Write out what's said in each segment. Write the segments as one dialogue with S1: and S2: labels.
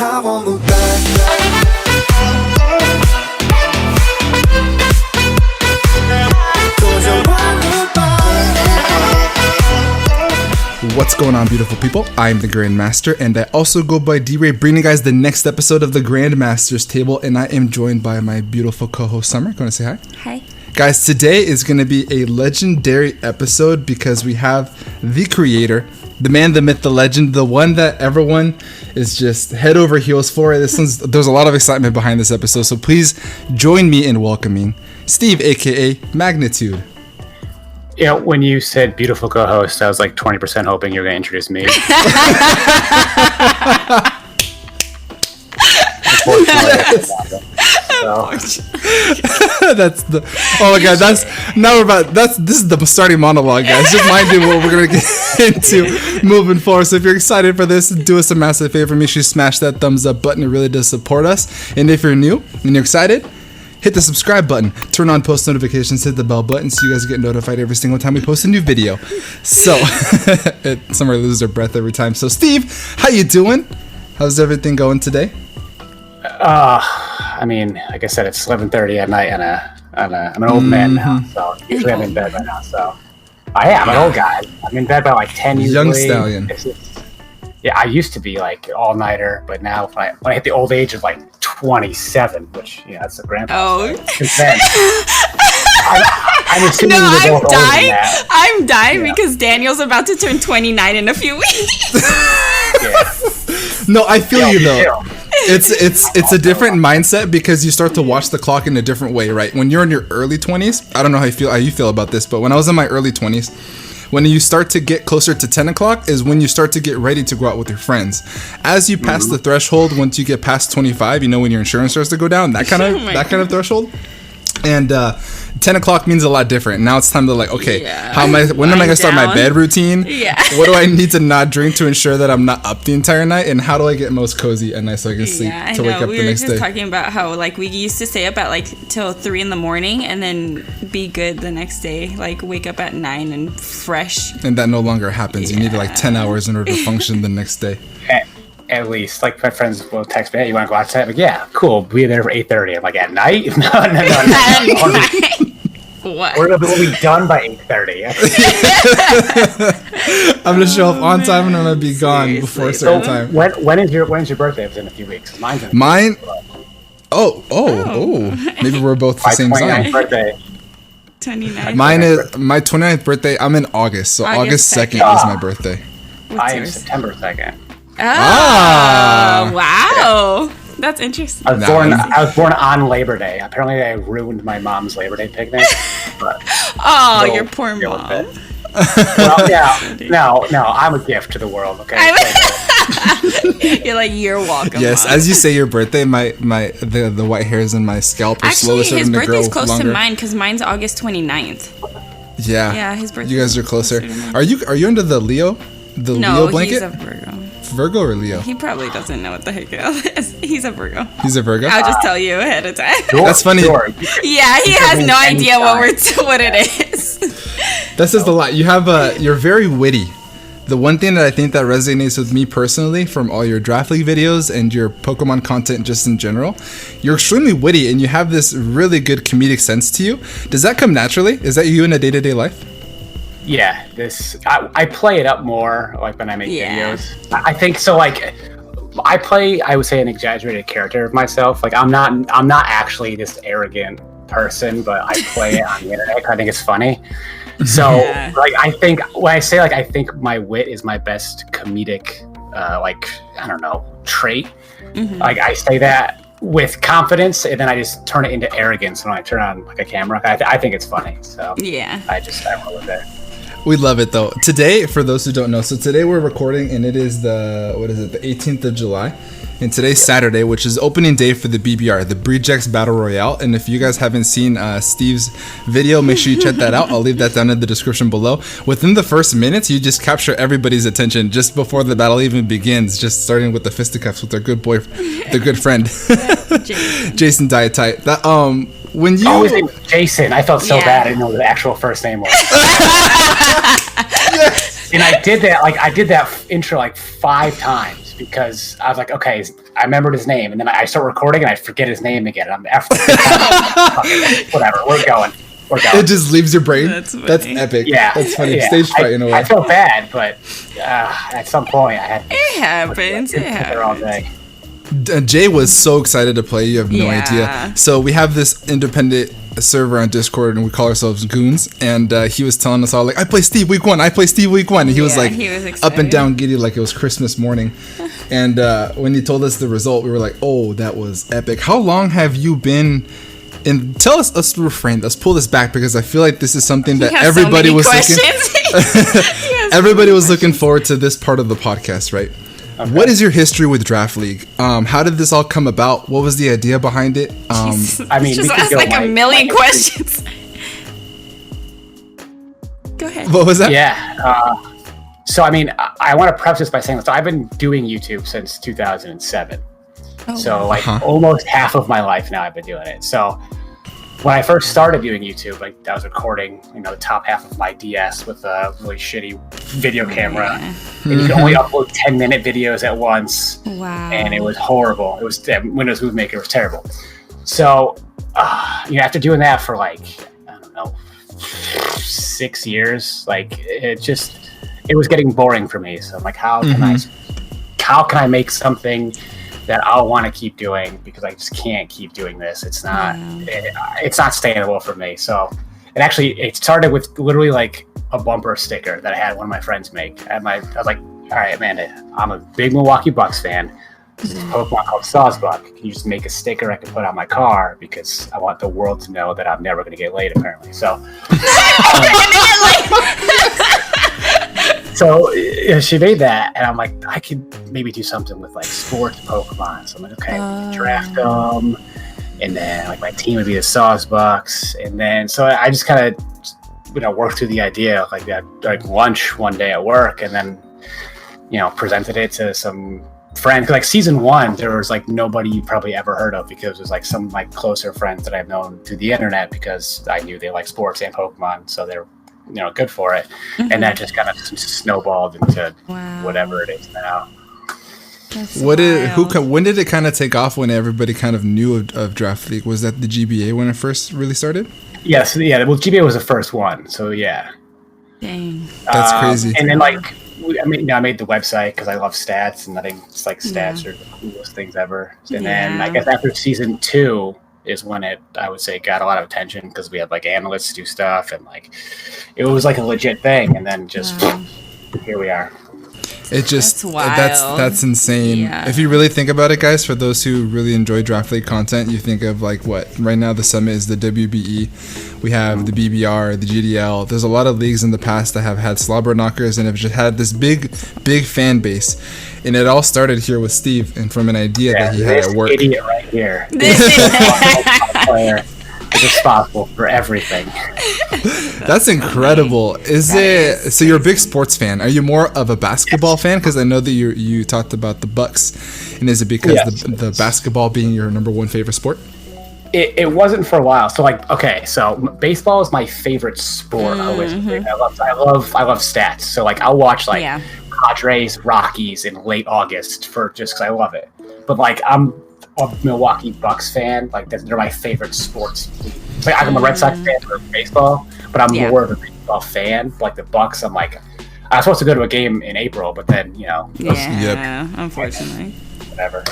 S1: have on the back.
S2: What's going on, beautiful people? I'm the Grandmaster, and I also go by D-Ray, bringing you guys the next episode of the Grandmaster's Table, and I am joined by my beautiful co-host, Summer. Going to say hi?
S3: Hi.
S2: Guys, today is going to be a legendary episode because we have the creator, the man, the myth, the legend, the one that everyone is just head over heels for. There's a lot of excitement behind this episode, so please join me in welcoming Steve, a.k.a. Magnitude.
S4: You know, when you said beautiful co-host, I was like 20% hoping you were going to introduce me.
S2: That's the oh my god, this is the starting monologue, guys. Just mind you what we're gonna get into moving forward. So if you're excited for this, do us a massive favor, make sure you smash that thumbs up button. It really does support us. And if you're new and you're excited, hit the subscribe button, turn on post notifications, hit the bell button so you guys get notified every single time we post a new video. So somebody loses their breath every time. So Steve, how you doing? How's everything going today?
S4: I mean, like I said, it's 11:30 at night, and I'm an old man now, so usually I'm in bed by now. So I am an old guy. I'm in bed by like 10 usually.
S2: Young stallion.
S4: Yeah, I used to be like all nighter, but now when I hit the old age of like 27, which that's the grandpa.
S3: Oh.
S4: Since then, I'm assuming we're both older than that.
S3: I'm dying because Daniel's about to turn 29 in a few weeks.
S2: No, I feel you though. It's a different mindset because you start to watch the clock in a different way, right? When you're in your early 20s, I don't know how you feel about this, but when I was in my early 20s, when you start to get closer to 10 o'clock is when you start to get ready to go out with your friends. As you pass the threshold, once you get past 25, when your insurance starts to go down, that kind of threshold. And 10 o'clock means a lot different. Now it's time to when am I going to start my bed routine?
S3: Yeah.
S2: What do I need to not drink to ensure that I'm not up the entire night? And how do I get most cozy at night so I can sleep to wake up the next day?
S3: We were just talking about how we used to stay up at till 3 in the morning and then be good the next day. Wake up at 9 and fresh.
S2: And that no longer happens. You need 10 hours in order to function the next day.
S4: At least, my friends will text me, "Hey, you want to go outside?" I'm like, "Yeah, cool. Be there for 8:30." I'm like, "At night? No.
S3: What?
S4: We'll be done by 8:30.
S2: I'm gonna show up on time and I'm gonna be gone before a certain time.
S4: When is your birthday? It's in a few weeks.
S2: Mine. Oh. Maybe we're both the same time.
S4: Birthday.
S3: 29th.
S2: Mine is my 29th birthday. I'm in August, so August 2nd is my birthday.
S4: I am September 2nd.
S3: Oh, wow. That's interesting.
S4: I was born on Labor Day. Apparently, I ruined my mom's Labor Day picnic. But
S3: your poor mom.
S4: Well, no, I'm a gift to the world. Okay.
S3: You're welcome.
S2: Yes,
S3: Mom.
S2: as you say your birthday, the white hairs in my scalp are slowly starting to grow longer.
S3: Actually, his birthday's close to mine because mine's August 29th.
S2: Yeah.
S3: Yeah, his birthday.
S2: You guys are closer. Are you under the Leo? Leo blanket?
S3: He's a Virgo.
S2: Virgo or Leo?
S3: He probably doesn't know what the heck it is. He's a Virgo.
S2: He's a Virgo?
S3: I'll just tell you ahead of time.
S2: That's funny.
S4: Sure.
S3: Yeah, he has no idea what it is.
S2: That says a lot. You're very witty. The one thing that I think that resonates with me personally from all your Draft League videos and your Pokemon content just in general, you're extremely witty and you have this really good comedic sense to you. Does that come naturally? Is that you in a day-to-day life?
S4: Yeah, I play it up more when I make videos. I think so. I play, I would say, an exaggerated character of myself. I'm not actually this arrogant person, but I play it on the internet. I think it's funny. So I think when I say I think my wit is my best comedic trait. Mm-hmm. I say that with confidence, and then I just turn it into arrogance when I turn on a camera. I think it's funny. So I roll with it.
S2: We love it though. Today, for those who don't know, so today we're recording and it is the 18th of July. And today's Saturday, which is opening day for the BBR, the Breejex Battle Royale. And if you guys haven't seen Steve's video, make sure you check that out. I'll leave that down in the description below. Within the first minutes, you just capture everybody's attention just before the battle even begins, just starting with the fisticuffs with their good friend, Jason Dietite. That when you
S4: his name was Jason. I felt so bad I didn't know what the actual first name was. And I did that intro like 5 times because I was like, okay, I remembered his name, and then I start recording and I forget his name again. And I'm after whatever. We're going.
S2: It just leaves your brain.
S3: That's
S2: epic.
S4: Yeah,
S2: that's funny.
S4: Yeah.
S2: Stage fright in a way.
S4: I felt bad, but at some point I had.
S3: It happens. It happens.
S4: All day.
S2: Jay was so excited to play. You have no idea. So we have this independent server on Discord, and we call ourselves Goons. And he was telling us all like, "I play Steve week 1. I play Steve week 1." And he was like,
S3: he was
S2: up and down giddy like it was Christmas morning. And when he told us the result, we were like, "Oh, that was epic." How long have you been? And tell us, let's refrain. Let's pull this back because I feel like this is something that everybody was looking. Everybody was looking forward to this part of the podcast, right? Okay. What is your history with Draft League? How did this all come about? What was the idea behind it?
S4: I mean,
S3: just ask like a million questions. Go ahead.
S2: What was that?
S4: Yeah. So I mean, I want to preface this by saying that I've been doing YouTube since 2007. So like almost half of my life now I've been doing it. So when I first started doing YouTube, like I was recording, the top half of my DS with a really shitty video camera, and you could only upload 10-minute videos at once.
S3: Wow!
S4: And it was horrible. It was Windows Movie Maker was terrible. So after doing that for like 6 years, like it was getting boring for me. So I'm like, how can I make something that I'll want to keep doing, because I just can't keep doing this. It's not sustainable for me. So it started with literally like a bumper sticker that I had one of my friends make. I was like, all right, Amanda, I'm a big Milwaukee Bucks fan. There's a Pokemon called Sawsbuck. Can you just make a sticker I can put on my car, because I want the world to know that I'm never going to get laid, apparently. So So she made that, and I'm like, I could maybe do something with like sports Pokemon. So I'm like, okay, draft them, and then like my team would be the Sawsbucks, and then so I just kind of worked through the idea like that, like lunch one day at work, and then presented it to some friends. Like season 1, there was like nobody you probably ever heard of, because it was like some of my closer friends that I've known through the internet, because I knew they like sports and Pokemon, so they're good for it. And that just kind of snowballed into whatever it is now.
S2: When did it kind of take off, when everybody kind of knew of Draft League? Was that the GBA when it first really started?
S4: Yes, yeah. Well, GBA was the first one, so yeah.
S3: Dang.
S2: That's crazy.
S4: And then I made the website because I love stats, and I think it's like stats are the coolest things ever. And then I guess after season 2 is when I would say got a lot of attention, because we had like analysts do stuff, and like it was like a legit thing, and then just here we are.
S2: It just
S3: that's wild.
S2: That's insane.
S3: Yeah.
S2: If you really think about it, guys, for those who really enjoy Draft League content, you think of like what right now the summit is the WBE. We have the BBR, the GDL. There's a lot of leagues in the past that have had slobber knockers and have just had this big fan base. And it all started here with Steve, and from an idea that he had at work.
S4: This idiot right here. Player is responsible for everything.
S2: That's incredible. So you're a big sports fan. Are you more of a basketball fan? Because I know that you talked about the Bucks, and is it because the basketball being your number one favorite sport?
S4: It wasn't for a while. So so baseball is my favorite sport. I love stats. So like I'll watch Padres, Rockies in late August just because I love it. But like I'm a Milwaukee Bucks fan. Like they're my favorite sports team. Like I'm a Red Sox fan for baseball, but I'm more of a baseball fan. Like the Bucks, I'm like, I was supposed to go to a game in April, but then
S3: unfortunately,
S4: whatever.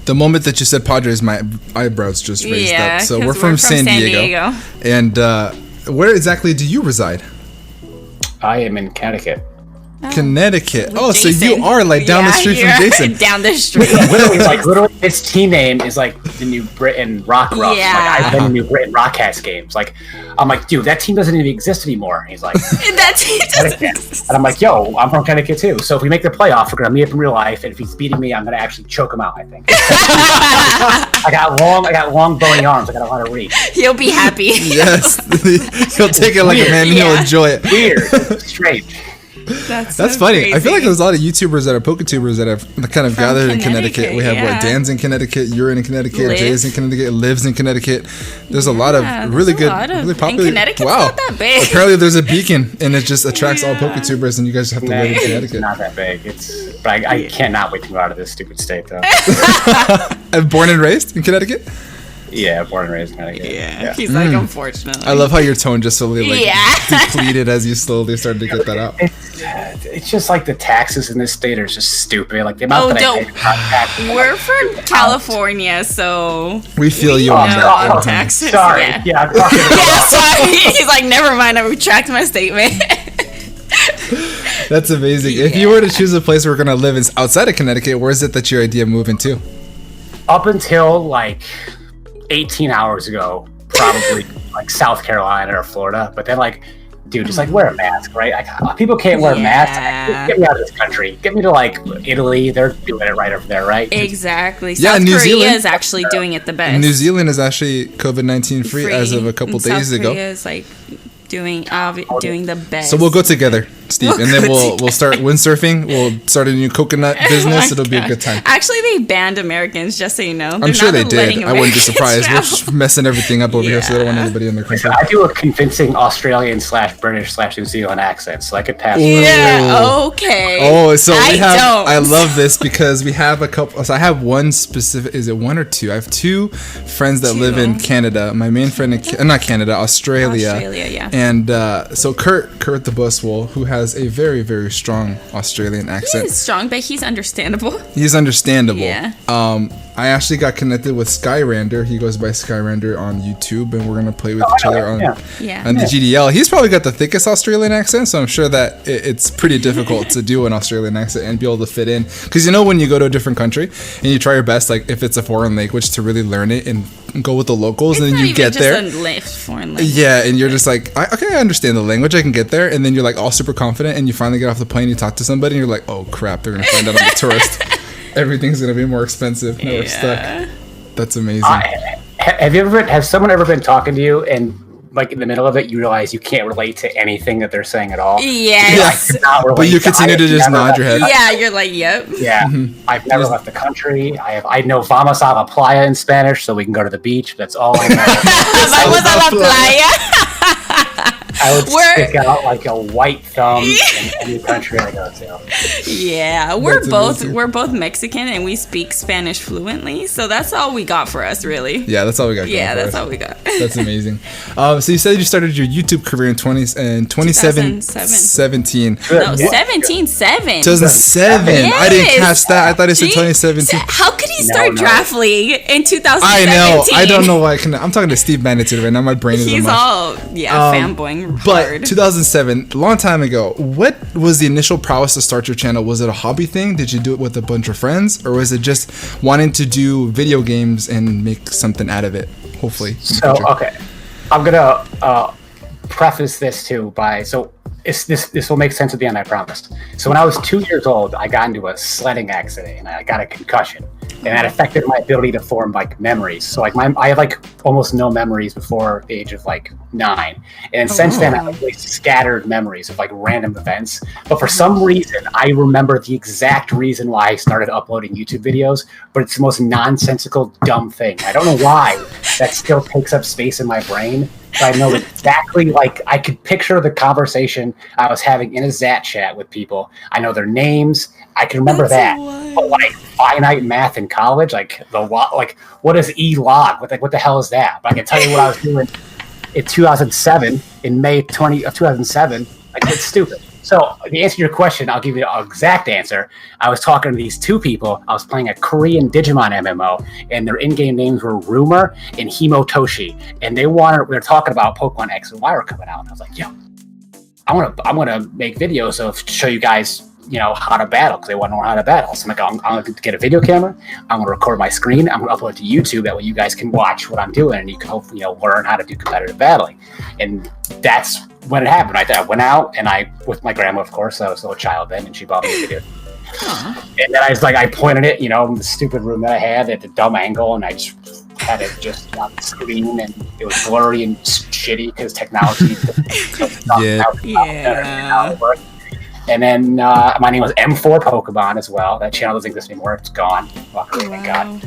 S2: The moment that you said Padres, my eyebrows just raised up. So we're from San Diego. And where exactly do you reside?
S4: I am in Connecticut.
S2: Connecticut. Oh, Jason. So you are like down the street from Jason.
S3: Down the street.
S4: literally, its team name is like the New Britain Rock Ruffs.
S3: Yeah.
S4: Like I've been to New Britain Rockcats games. Like I'm like, dude, that team doesn't even exist anymore. And he's like,
S3: that team doesn't exist.
S4: And I'm like, yo, I'm from Connecticut too. So if we make the playoff, we're gonna meet up in real life. And if he's beating me, I'm gonna actually choke him out. I think. I got long bony arms. I got a lot of reach.
S3: He'll be happy.
S2: Yes, he'll take it like a man. And he'll enjoy it.
S4: Weird, strange.
S2: That's funny.
S3: crazy.
S2: I feel like there's a lot of YouTubers that are Poketubers that have kind of gathered in Connecticut. We have Dan's in Connecticut, you're in Connecticut, Jay's in Connecticut, Liv's in Connecticut. There's a lot of really good, really popular.
S3: Connecticut's
S2: wow.
S3: not that big.
S2: Apparently, there's a beacon, and it just attracts all Poketubers, and you guys have to live in Connecticut.
S4: It's not that big. But I cannot wait to go out of this stupid state, though.
S2: I'm born and raised in Connecticut.
S4: Yeah, born and raised in Connecticut.
S3: Yeah. He's like, unfortunately.
S2: I love how your tone just slowly depleted as you slowly started to get that out.
S4: It's just like the taxes in this state are just stupid. Like the amount that I pay for taxes.
S3: We're from California, so
S2: we feel you on that.
S3: on taxes.
S4: Sorry.
S3: Yeah.
S4: I'm talking about
S3: Sorry. He's like, never mind. I retract my statement.
S2: That's amazing. If you were to choose a place we're gonna live outside of Connecticut, where is it that your idea of moving to?
S4: up until like 18 hours ago, probably like South Carolina or Florida. But then like, dude, just like wear a mask, right? Like, people can't wear masks. Get me out of this country. Get me to like Italy. They're doing it right over there, right?
S3: Exactly.
S2: Yeah,
S3: South
S2: New
S3: Korea
S2: Zealand
S3: is actually doing it the best.
S2: New Zealand is actually COVID-19 free as of a couple days
S3: South
S2: ago.
S3: Korea is like doing the best.
S2: So we'll go together, Steve, and then we'll start windsurfing. We'll start a new coconut business. It'll be a good time.
S3: Actually, they banned Americans, just so you know.
S2: I'm sure they did. I wouldn't be surprised. We're just messing everything up over here, so they don't want anybody in their country.
S4: I do a convincing Australian / British / New Zealand accent, so I could pass.
S3: Yeah. Okay.
S2: Oh, so we have.
S3: Don't.
S2: I love this because we have a couple. So I have one specific. Is it one or two? I have two friends that live in Canada. My main friend in not Canada, Australia.
S3: Australia, yeah.
S2: And so Kurt the Buswell, who has a very, very strong Australian accent.
S3: He's strong, but he's understandable.
S2: He's understandable.
S3: Yeah.
S2: I actually got connected with Skyrander. He goes by Skyrander on YouTube, and we're gonna play with each other on the GDL. He's probably got the thickest Australian accent, so I'm sure that it's pretty difficult to do an Australian accent and be able to fit in. Because you know when you go to a different country and you try your best, like if it's a foreign language, to really learn it and go with the locals, and then you get there.
S3: Foreign language.
S2: Yeah, and you're just like, okay, I understand the language, I can get there, and then you're like all super confident, and you finally get off the plane, you talk to somebody, and you're like, oh crap, they're gonna find out I'm a tourist. Everything's gonna be more expensive. Now we're stuck. That's amazing.
S4: Has someone ever been talking to you and like in the middle of it you realize you can't relate to anything that they're saying at all?
S3: Yes.
S2: But you continue to just nod your head.
S3: Yeah, you're like, yep.
S4: Yeah. I've never left the country. I know vamos a la playa in Spanish, so we can go to the beach. That's all I know.
S3: Vamos a la playa.
S4: I would stick out like a white thumb in any country I go to.
S3: Yeah, we're both Mexican and we speak Spanish fluently, so that's all we got for us, really.
S2: Yeah, that's all we got.
S3: Yeah, that's all we got.
S2: That's amazing. So you said you started your YouTube career in 2017.
S3: No, 2007.
S2: 2007.
S3: Yes.
S2: I didn't catch that. I thought it said 2017.
S3: How could he start Draft League in 2017?
S2: I know. I don't know why I can. I'm talking to Steve Magnitude right now. My brain is.
S3: He's all fanboying.
S2: But 2007, a long time ago. What was the initial prowess to start your channel? Was it a hobby thing? Did you do it with a bunch of friends, or was it just wanting to do video games and make something out of it? Hopefully.
S4: So okay, I'm gonna preface this too by this will make sense at the end, I promised. So when I was 2 years old, I got into a sledding accident and I got a concussion, and that affected my ability to form like memories. So like I have like almost no memories before the age of like 9, and since then I have like scattered memories of like random events. But for some reason, I remember the exact reason why I started uploading YouTube videos, but it's the most nonsensical, dumb thing. I don't know why that still takes up space in my brain. I know exactly, like, I could picture the conversation I was having in a Zat chat with people. I know their names. I can remember that. But, like, finite math in college, like, what is E-log? What the hell is that? But I can tell you what I was doing in 2007, in May of 2007. Like, it's stupid. So, to answer your question, I'll give you an exact answer. I was talking to these two people. I was playing a Korean Digimon MMO, and their in-game names were Rumor and Himotoshi. And they were talking about Pokemon X and Y were coming out. And I was like, yo, I want to make videos to show you guys, you know, how to battle, because they want to know how to battle. So I'm like, I'm going to get a video camera. I'm going to record my screen. I'm going to upload it to YouTube. That way you guys can watch what I'm doing, and you can hopefully, learn how to do competitive battling. And that's when it happened. I went out and with my grandma, of course, I was a little child then, and she bought me a video. And then I pointed it, in the stupid room that I had at the dumb angle, and I just had it just on the screen, and it was blurry and shitty because technology. And then my name was M4 Pokemon as well. That channel doesn't exist anymore. It's gone. Luckily, thank God.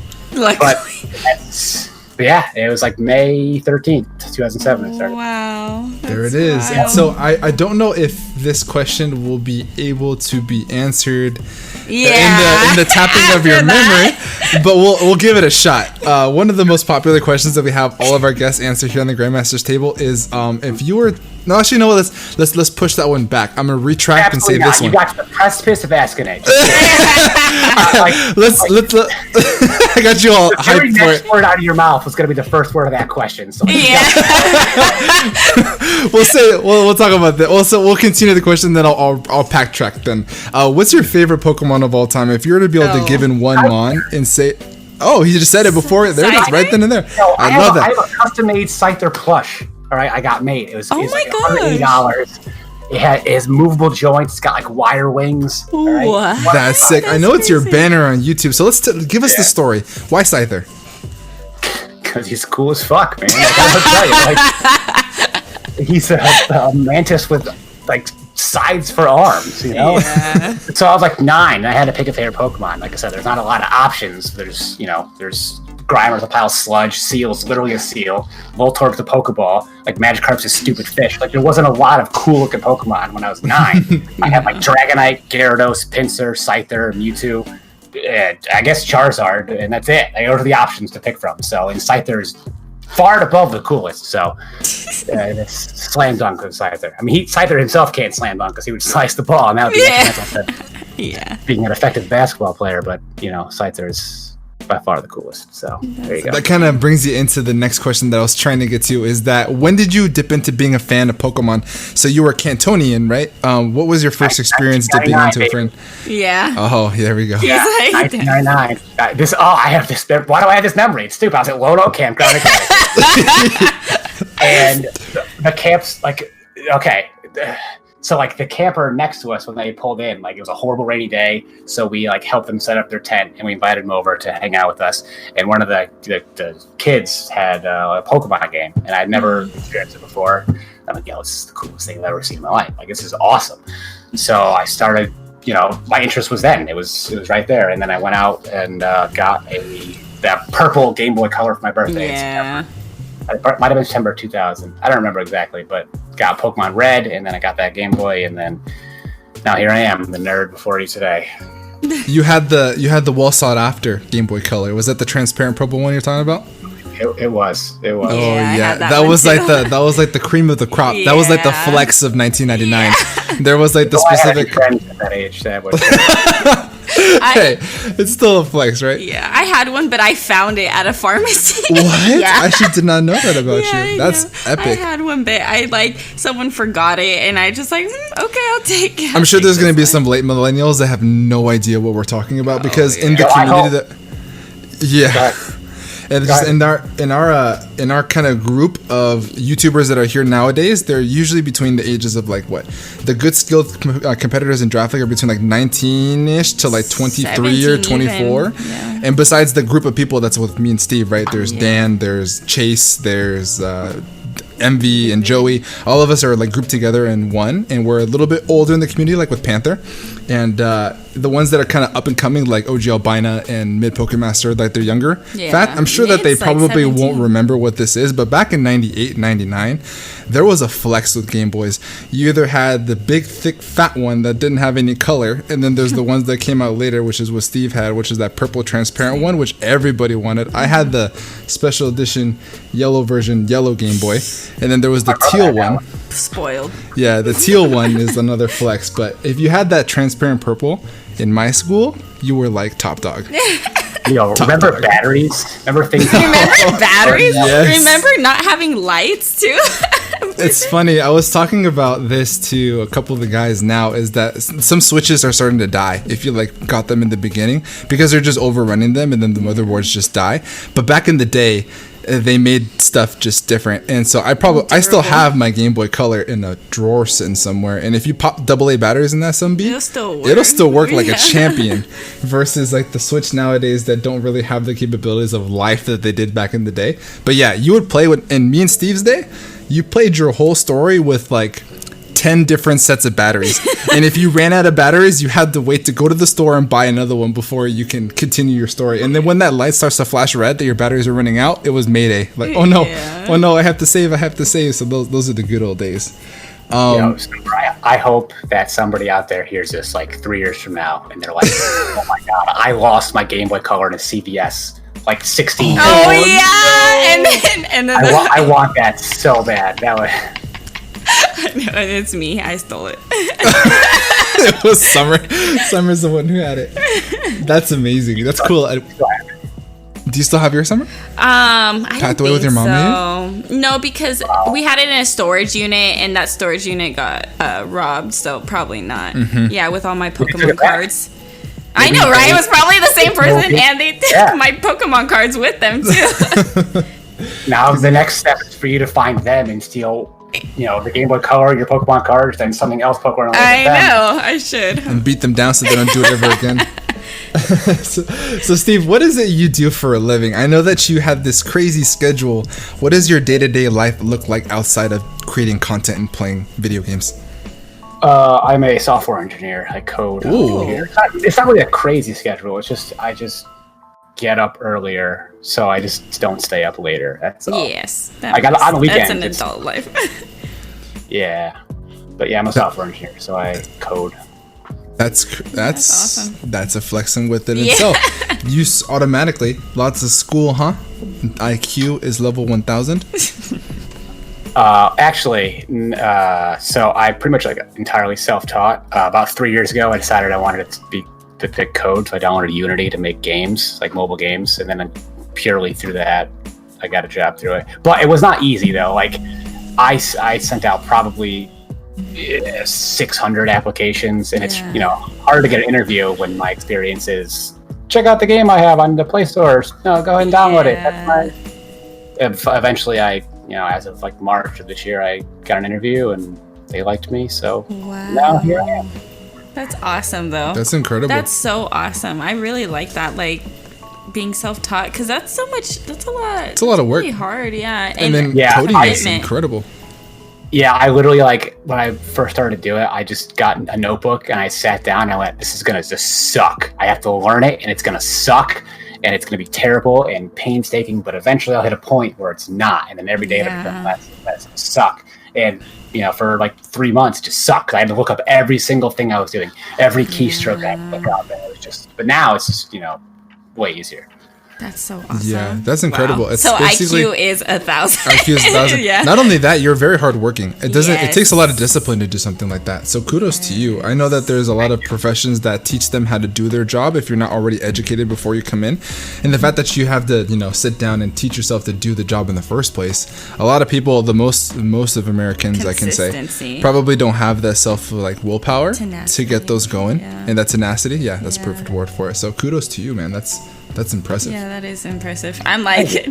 S4: But yeah, it was like May 13th, 2007. I started.
S3: Wow.
S2: There it is.
S3: Wild.
S2: And so I don't know if this question will be able to be answered in the tapping of your memory, but we'll give it a shot. One of the most popular questions that we have all of our guests answer here on the Grandmaster's table is if you were actually no, let's push that one back. I'm gonna retract and say this one.
S4: You got to the precipice of asking it.
S2: Let's I got you all hyped
S4: every
S2: for
S4: next
S2: it.
S4: word out of your mouth was going to be the first word of that question. So
S2: We'll talk about that. Also, we'll continue the question, then I'll pack track then. What's your favorite Pokemon of all time? If you were to be able to give in one mon and say, oh, he just said it before. There it is, right then and there.
S4: No,
S2: I love that.
S4: I have a custom-made Scyther plush. All right, I got made. It was
S3: Oh
S4: like
S3: my gosh.
S4: $180. It has movable joints. It's got like wire wings. All right?
S2: That's sick. I know it's your
S3: crazy.
S2: banner on YouTube. So let's give us the story. Why Scyther?
S4: Because he's cool as fuck, man. Like, I gotta tell you, like, he's a mantis with like sides for arms, you know.
S3: Yeah.
S4: So I was like 9, and I had to pick a favorite Pokemon. Like I said, there's not a lot of options. There's Grimer's a pile of sludge, Seal's literally a seal, Voltorb's a Pokeball, like Magikarp's a stupid fish. Like there wasn't a lot of cool looking Pokemon when I was 9. I had like Dragonite, Gyarados, Pinsir, Scyther, Mewtwo, and I guess Charizard, and that's it. Those are the options to pick from. So, and Scyther is far and above the coolest. So, it's slam dunk with Scyther. I mean, Scyther himself can't slam dunk because he would slice the ball, and that would be being an effective basketball player. But Scyther is by far the coolest. So there you go.
S2: That kind of brings you into the next question that I was trying to get to, is that when did you dip into being a fan of Pokemon? So you were Cantonian, right? What was your first experience dipping into a friend?
S3: Yeah.
S2: Oh, there we go.
S4: Yeah, 1999. I have this. Why do I have this memory? It's stupid. I was at Lone Oak Campground, and the camps So like the camper next to us, when they pulled in, like it was a horrible rainy day, so we like helped them set up their tent and we invited them over to hang out with us. And one of the kids had a Pokemon game, and I'd never experienced it before. I'm like, this is the coolest thing I've ever seen in my life. Like this is awesome. So I started. My interest was then. It was right there. And then I went out and got that purple Game Boy Color for my birthday.
S3: Yeah.
S4: It might have been September 2000. I don't remember exactly, but got Pokemon Red, and then I got that Game Boy, and then now here I am, the nerd before you today.
S2: You had the well sought after Game Boy Color. Was that the transparent purple one you're talking about?
S4: It was.
S2: Oh
S3: Yeah, I
S2: yeah,
S3: had that
S2: that
S3: one
S2: was
S3: too.
S2: that was like the cream of the crop. That was like the
S3: Yeah.
S2: flex of 1999. There was like the
S4: I had
S2: specific.
S4: friends at that age that would.
S2: Hey, it's still a flex, right?
S3: Yeah, I had one, but I found it at a pharmacy.
S2: What?
S3: Yeah.
S2: I actually did not know that about
S3: Yeah,
S2: you.
S3: I
S2: That's
S3: know.
S2: epic.
S3: I had one, but someone forgot it, and I just okay, I'll take it.
S2: I'm sure there's going to be some late millennials that have no idea what we're talking about because in the
S4: Yeah, I
S2: community
S4: hope.
S2: and just in our kind of group of YouTubers that are here nowadays, they're usually between the ages of like what the good skilled competitors in Draft League are between like 19ish to like 23 or 24.
S3: even. Yeah.
S2: And besides the group of people that's with me and Steve, right? There's Dan, there's Chase, there's Envy and Joey. All of us are like grouped together in one, and we're a little bit older in the community, like with Panther. And the ones that are kind of up and coming, like OG Albina and Mid Pokemaster, like they're younger.
S3: Yeah.
S2: Fact, I'm sure that they
S3: Mid's like
S2: probably
S3: 17.
S2: won't remember what this is, but back in 98, 99, there was a flex with Game Boys. You either had the big, thick, fat one that didn't have any color, and then there's the ones that came out later, which is what Steve had, which is that purple transparent one, which everybody wanted. I had the special edition yellow version, yellow Game Boy, and then there was the teal one.
S3: Spoiled.
S2: Yeah, the teal one is another flex, but if you had that transparent purple in my school, you were like top dog.
S4: Remember batteries? Remember things?
S3: Remember batteries?
S2: Yes.
S3: Remember not having lights too?
S2: It's funny. I was talking about this to a couple of the guys now, is that some switches are starting to die if you like got them in the beginning because they're just overrunning them and then the motherboards just die. But back in the day, they made stuff just different, and so I still have my Game Boy Color in a drawer sitting somewhere, and if you pop AA batteries in that sumbie, it'll still work like a champion versus like the Switch nowadays that don't really have the capabilities of life that they did back in the day. But yeah, you would play with, in me and Steve's day, you played your whole story with like 10 different sets of batteries. And if you ran out of batteries, you had to wait to go to the store and buy another one before you can continue your story. And then when that light starts to flash red that your batteries are running out, it was Mayday. Like, oh no, I have to save. So those are the good old days.
S4: I hope that somebody out there hears this like 3 years from now, and they're like, "Oh my god, I lost my Game Boy Color in a CVS like 16."
S3: Oh yeah, and then
S4: I want that so bad. That would.
S2: Oh.
S3: No, it's me. I stole it.
S2: It was Summer. Summer's the one who had it. That's amazing. That's cool. Do you still have your Summer?
S3: I
S2: Packed away with your mom?
S3: So. No, because we had it in a storage unit, and that storage unit got robbed. So probably not.
S2: Mm-hmm.
S3: Yeah, with all my Pokemon cards. I know, right? It was probably the same person, and they took my Pokemon cards with them too.
S4: Now the next step is for you to find them and steal, the Game Boy Color, your Pokemon cards, then something else Pokemon.
S3: I know. I should.
S2: And beat them down so they don't do it ever again. So Steve, what is it you do for a living? I know that you have this crazy schedule. What does your day-to-day life look like outside of creating content and playing video games?
S4: I'm a software engineer. I code. It's not really a crazy schedule. It's just I just get up earlier, so I just don't stay up later. That's all.
S3: Yes.
S4: On the weekends.
S3: That's an adult life.
S4: Yeah, but yeah, I'm a software engineer, so I code.
S2: That's
S3: awesome.
S2: That's a flexing within itself. You automatically lots of school, huh? IQ is level 1000.
S4: Actually, so I pretty much entirely self-taught. About 3 years ago, I decided I wanted to pick code, so I downloaded Unity to make games, like mobile games, and then purely through that, I got a job through it. But it was not easy though. Like, I sent out probably 600 applications, and it's hard to get an interview when my experience is check out the game I have on the Play Store. No, go ahead and download it. That's eventually I as of like March of this year, I got an interview and they liked me, so now here I am.
S3: That's awesome though.
S2: That's incredible.
S3: That's so awesome. I really like that, like being self-taught, because that's a lot.
S2: It's a lot of work.
S3: Really hard, yeah.
S2: And then coding is incredible.
S4: Yeah, I literally, when I first started to do it, I just got a notebook and I sat down and I went, this is going to just suck. I have to learn it, and it's going to suck, and it's going to be terrible and painstaking, but eventually I'll hit a point where it's not. And then every day it'll become less going to suck. And, for like 3 months, it just sucked. I had to look up every single thing I was doing, every keystroke I had to look up. And it was just, but now it's just, way easier.
S3: That's so awesome.
S2: Yeah, that's incredible.
S3: Wow.
S2: It's
S3: so
S2: basically
S3: IQ is 1,000.
S2: IQ is 1,000.
S3: Yeah.
S2: Not only that, you're very hardworking. It takes a lot of discipline to do something like that. So kudos to you. I know that there's a lot of professions that teach them how to do their job if you're not already educated before you come in. And the fact that you have to, sit down and teach yourself to do the job in the first place. A lot of people, most of Americans, I can say, probably don't have that willpower to get those going.
S3: Yeah.
S2: And that tenacity, that's a perfect word for it. So kudos to you, man. That's impressive.
S3: Yeah, that is impressive. I'm like,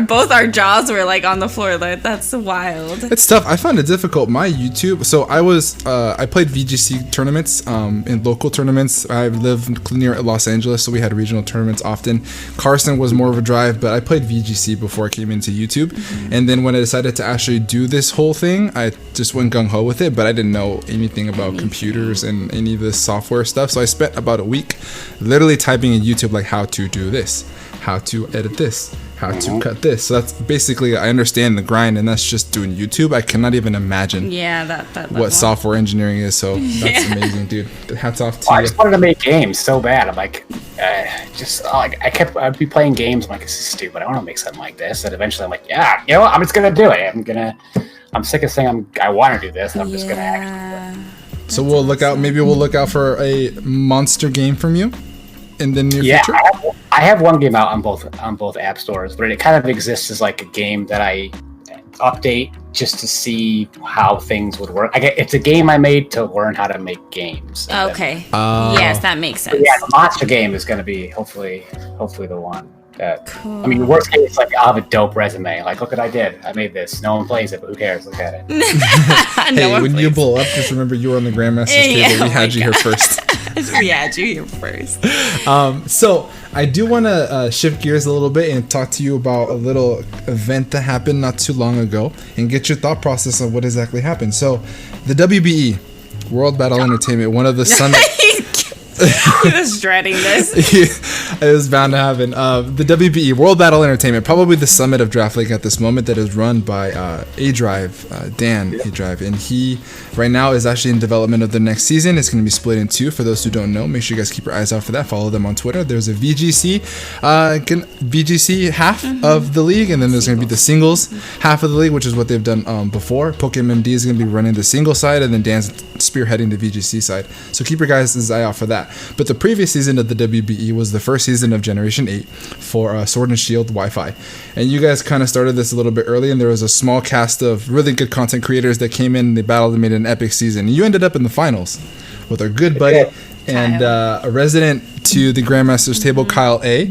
S3: both our jaws were like on the floor. Like, that's wild.
S2: It's tough. I found it difficult. My YouTube. So I played VGC tournaments, in local tournaments. I lived near Los Angeles, so we had regional tournaments often. Carson was more of a drive, but I played VGC before I came into YouTube. Mm-hmm. And then when I decided to actually do this whole thing, I just went gung ho with it, but I didn't know anything about computers and any of this software stuff. So I spent about a week literally typing in YouTube how to do this, how to edit this, how to cut this. So that's basically, I understand the grind, and that's just doing YouTube. I cannot even imagine
S3: that
S2: what software engineering is. So that's amazing, dude. Hats off to you.
S4: I just wanted to make games so bad. I'm like, I'd be playing games. I'm like, this is stupid. I want to make something like this. And eventually I'm like, I'm just gonna do it. I'm sick of saying I want to do this, and I'm just gonna actually do it.
S2: So maybe we'll look out for a monster game from you in the near future.
S4: I have one game out on both app stores, but it kind of exists as like a game that I update just to see how things would work. It's a game I made to learn how to make games.
S3: Okay. Yes, that makes sense.
S4: But yeah, the monster game is going to be hopefully the one.
S3: Cool.
S4: I mean, worst case, I'll have a dope resume. Look what I did. I made this. No one plays it, but who cares? Look at
S2: it. When you blow up, just remember you were on the Grandmaster's table. We had you here first.
S3: We had you here first.
S2: So I do want to shift gears a little bit and talk to you about a little event that happened not too long ago and get your thought process on what exactly happened. So, the WBE, World Battle Entertainment, one of the summit.
S3: He was dreading this.
S2: It was bound to happen. The WBE, World Battle Entertainment, probably the summit of Draft League at this moment, that is run by A-Drive, Dan A-Drive. And he, right now, is actually in development of the next season. It's going to be split in two. For those who don't know, make sure you guys keep your eyes out for that. Follow them on Twitter. There's a VGC half of the league, and then there's going to be the singles half of the league, which is what they've done before. Pokémon D is going to be running the single side, and then Dan's spearheading the VGC side. So keep your guys' eye out for that. But the previous season of the WBE was the first season of Generation 8 for Sword and Shield Wi-Fi. And you guys kind of started this a little bit early, and there was a small cast of really good content creators that came in, they battled and made an epic season. And you ended up in the finals with our good buddy and a resident to the Grandmaster's table, Kyle A.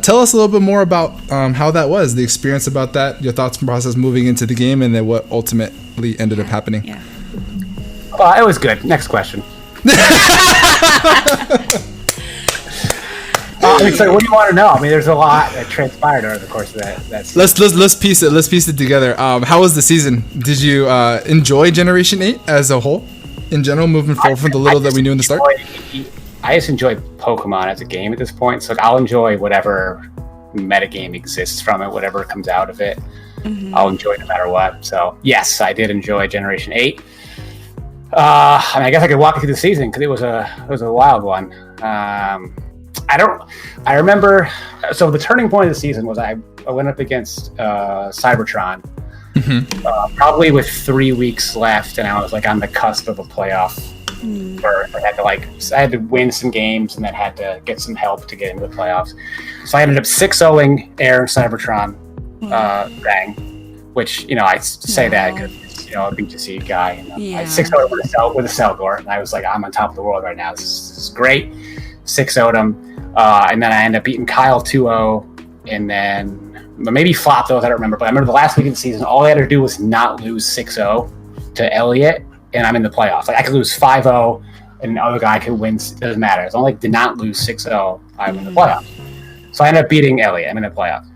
S2: Tell us a little bit more about how that was, the experience about that, your thoughts and process moving into the game, and then what ultimately ended up happening.
S3: Yeah.
S4: It was good. Next question. So what do you want to know? I mean, there's a lot that transpired over the course of that.
S2: Let's piece it together. How was the season? Did you enjoy Generation 8 as a whole, in general, moving forward from the little that we knew in the start?
S4: I just enjoy Pokemon as a game at this point. So I'll enjoy whatever metagame exists from it, whatever comes out of it. I'll enjoy it no matter what. So yes, I did enjoy Generation 8. I guess I could walk you through the season because it was a wild one. I remember. So the turning point of the season was I went up against Cybertron, probably with 3 weeks left, and I was like on the cusp of a playoff. Where I had to win some games and then had to get some help to get into the playoffs. So I ended up 6-0ing Air Cybertron Bang, which I say that because. A BGC guy. And I 6-0'd with a Cellgore, and I was like, I'm on top of the world right now. This is great. 6-0'd him. And then I ended up beating Kyle 2-0, and then maybe flop those, I don't remember. But I remember the last week of the season, all I had to do was not lose 6-0 to Elliot, and I'm in the playoffs. Like, I could lose 5-0, and the other guy could win. It doesn't matter. As long as I did not lose 6-0, I'm in the playoffs. So I ended up beating Elliot. I'm in the playoffs.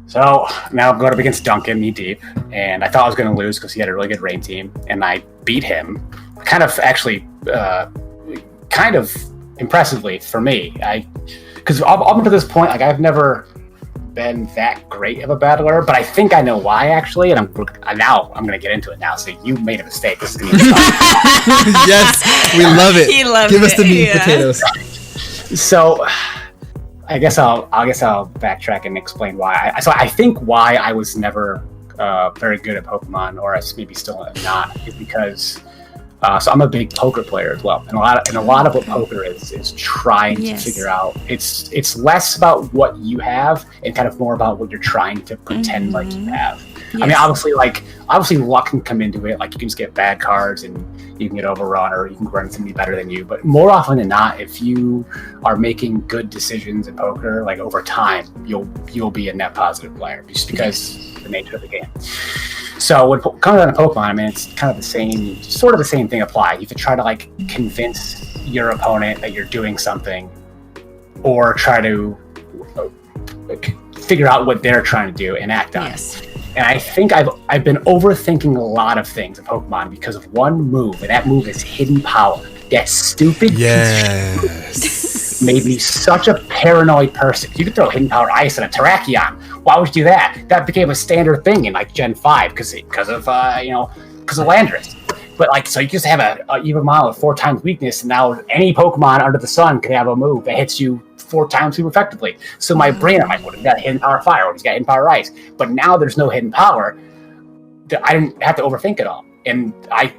S4: So now I'm going up against Duncan, knee deep, and I thought I was going to lose because he had a really good rain team, and I beat him, kind of impressively for me. Because up until this point, I've never been that great of a battler, but I think I know why actually, and I'm going to get into it now. So you made a mistake. This is going to be fun.
S2: Yes, we love it.
S3: He loves
S2: Give us the meat
S3: it.
S2: and potatoes.
S4: So. I guess I'll backtrack and explain why. So I think why I was never very good at Pokemon, or maybe still not, is because so I'm a big poker player as well, and a lot of what poker is trying to figure out. It's less about what you have and kind of more about what you're trying to pretend like you have. Yes. I mean, obviously luck can come into it. Like, you can just get bad cards and you can get overrun, or you can run somebody better than you. But more often than not, if you are making good decisions in poker, like over time, you'll be a net positive player just because of the nature of the game. So when it comes down to Pokemon, I mean, it's kind of the same thing applies. You have to try to convince your opponent that you're doing something, or try to figure out what they're trying to do and act on it. And I think I've been overthinking a lot of things in Pokemon because of one move, and that move is Hidden Power. That stupid piece made me such a paranoid person. You could throw Hidden Power Ice at a Terrakion. Why would you do that? That became a standard thing in Gen 5 because of Landorus. But so you just have a Evamile with 4 times weakness, and now any Pokemon under the sun can have a move that hits you 4 times super effectively. So my brain, I'm like, well, he's got Hidden Power Fire, or he's got Hidden Power Ice. But now there's no Hidden Power. I didn't have to overthink it all. And I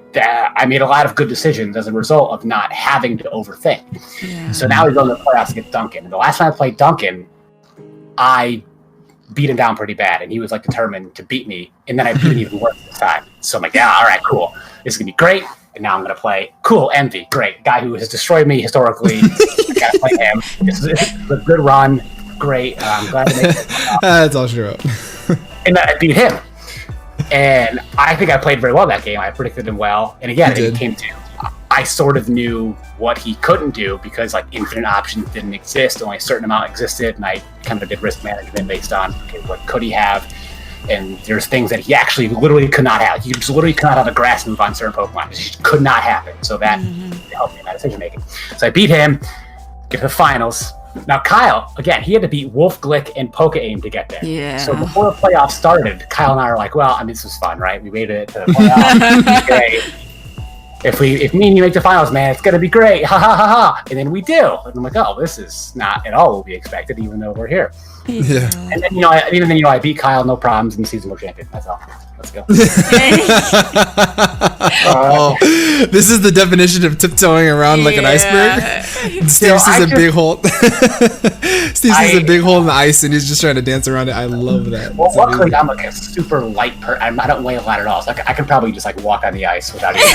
S4: made a lot of good decisions as a result of not having to overthink. Yeah. So now we go to the playoffs against Duncan. And the last time I played Duncan, I beat him down pretty bad, and he was determined to beat me. And then I beat him even worse this time. So I'm like, yeah, all right, cool. This is going to be great. And now I'm going to play Envy. Great. Guy who has destroyed me historically. I got to play him. This is a good run. Great. I'm glad to make it.
S2: That's all true.
S4: And I beat him. And I think I played very well that game. I predicted him well. And again, I I sort of knew what he couldn't do because like infinite options didn't exist. Only a certain amount existed, and I kind of did risk management based on okay, what could he have. And there's things that he actually literally could not have. He just literally could not have a grass move on certain Pokemon. It just could not happen. So that helped me in my decision making. So I beat him, get to the finals. Now Kyle, again, he had to beat Wolf Glick and Poke-Aim to get there.
S3: Yeah.
S4: So before the playoffs started, Kyle and I were like, well, I mean, this was fun, right? We made it to the playoffs. Okay. If me and you make the finals, man, it's gonna be great. Ha ha ha ha. And then we do. And I'm like, oh, this is not at all what we expected, even though we're here.
S2: Yeah.
S4: And then I beat Kyle, no problems, and the season we're champion. That's all. Let's go.
S2: This is the definition of tiptoeing around like an iceberg. Steve sees a big hole. Steve sees a big hole in the ice, and he's just trying to dance around it. I love that.
S4: Well, luckily, I'm like a super light person. I don't weigh a lot at all, so I can probably just like walk on the ice without even.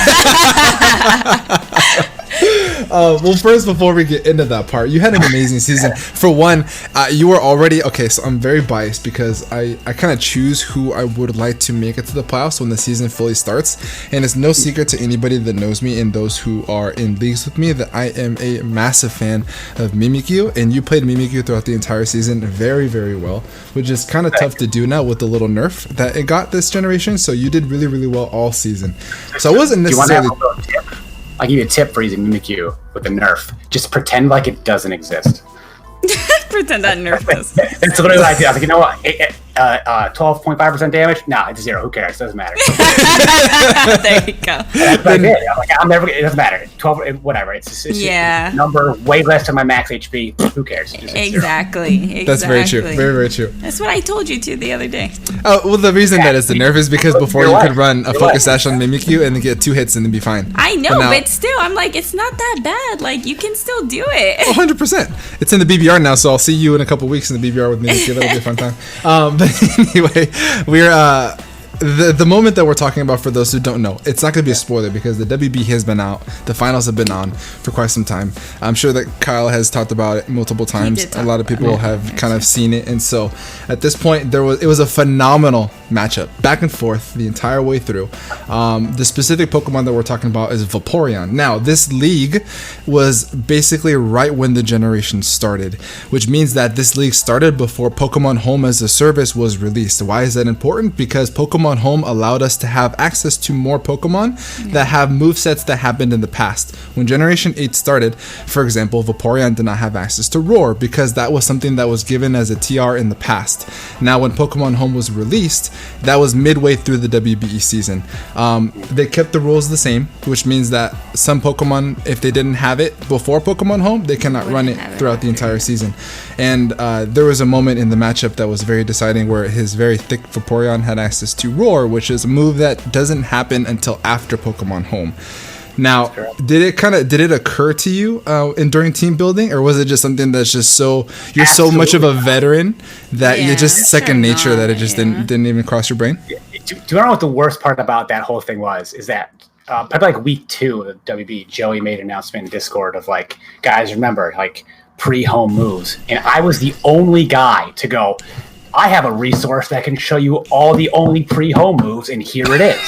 S2: Well, first, before we get into that part, you had an amazing season. For one, you were already okay. So I'm very biased because I kind of choose who I would like to make it to the playoffs when the season fully starts. And it's no secret to anybody that knows me and those who are in leagues with me that I am a massive fan of Mimikyu, and you played Mimikyu throughout the entire season very, very well, which is kind of tough to do now with the little nerf that it got this generation. So you did really, really well all season. So I wasn't necessarily.
S4: I'll give you a tip for using Mimikyu with the nerf. Just pretend like it doesn't exist.
S3: Pretend that nerf does.
S4: That's literally what I did. I was like, you know what? 12.5% damage? Nah, it's 0. Who cares? Doesn't matter.
S3: There you go.
S4: That's what I did. I'm like, it doesn't matter. 12, whatever. It's just a number way less than my max HP. Who cares?
S3: Exactly.
S2: That's very true. Very, very true.
S3: That's what I told you to the other day.
S2: Oh, well, the reason that it's the nerf is because before you could run a Focus Sash on Mimikyu and then get 2 hits and then be fine.
S3: I know, but still, I'm like, it's not that bad. Like, you can still do it.
S2: 100%. It's in the BBR now, so I'll see you in a couple weeks in the BBR with Mimikyu. That'll be a fun time. But anyway, we're the moment that we're talking about, for those who don't know, it's not going to be a spoiler because the WBE has been out, the finals have been on for quite some time. I'm sure that Kyle has talked about it multiple times. A lot of people have kind of seen it, and so at this point, it was a phenomenal matchup, back and forth the entire way through. The specific Pokemon that we're talking about is Vaporeon. Now, this league was basically right when the generation started, which means that this league started before Pokemon Home as a service was released. Why is that important? Because Pokemon Home allowed us to have access to more Pokemon that have movesets that happened in the past. When Generation 8 started, for example, Vaporeon did not have access to Roar because that was something that was given as a TR in the past. Now, when Pokemon Home was released, that was midway through the WBE season. They kept the rules the same, which means that some Pokemon, if they didn't have it before Pokemon Home, they cannot run it throughout the entire season. And there was a moment in the matchup that was very deciding where his very thick Vaporeon had access to Roar, which is a move that doesn't happen until after Pokemon Home. Now, did it occur to you during team building, or was it just something that's just so so much of a veteran that you're just second nature that it just didn't even cross your brain?
S4: Do you know what the worst part about that whole thing was? Is that probably like week 2 of the WB, Joey made an announcement in Discord of like, guys, remember like pre-home moves, and I was the only guy to go, I have a resource that can show you all the only pre-home moves, and here it is.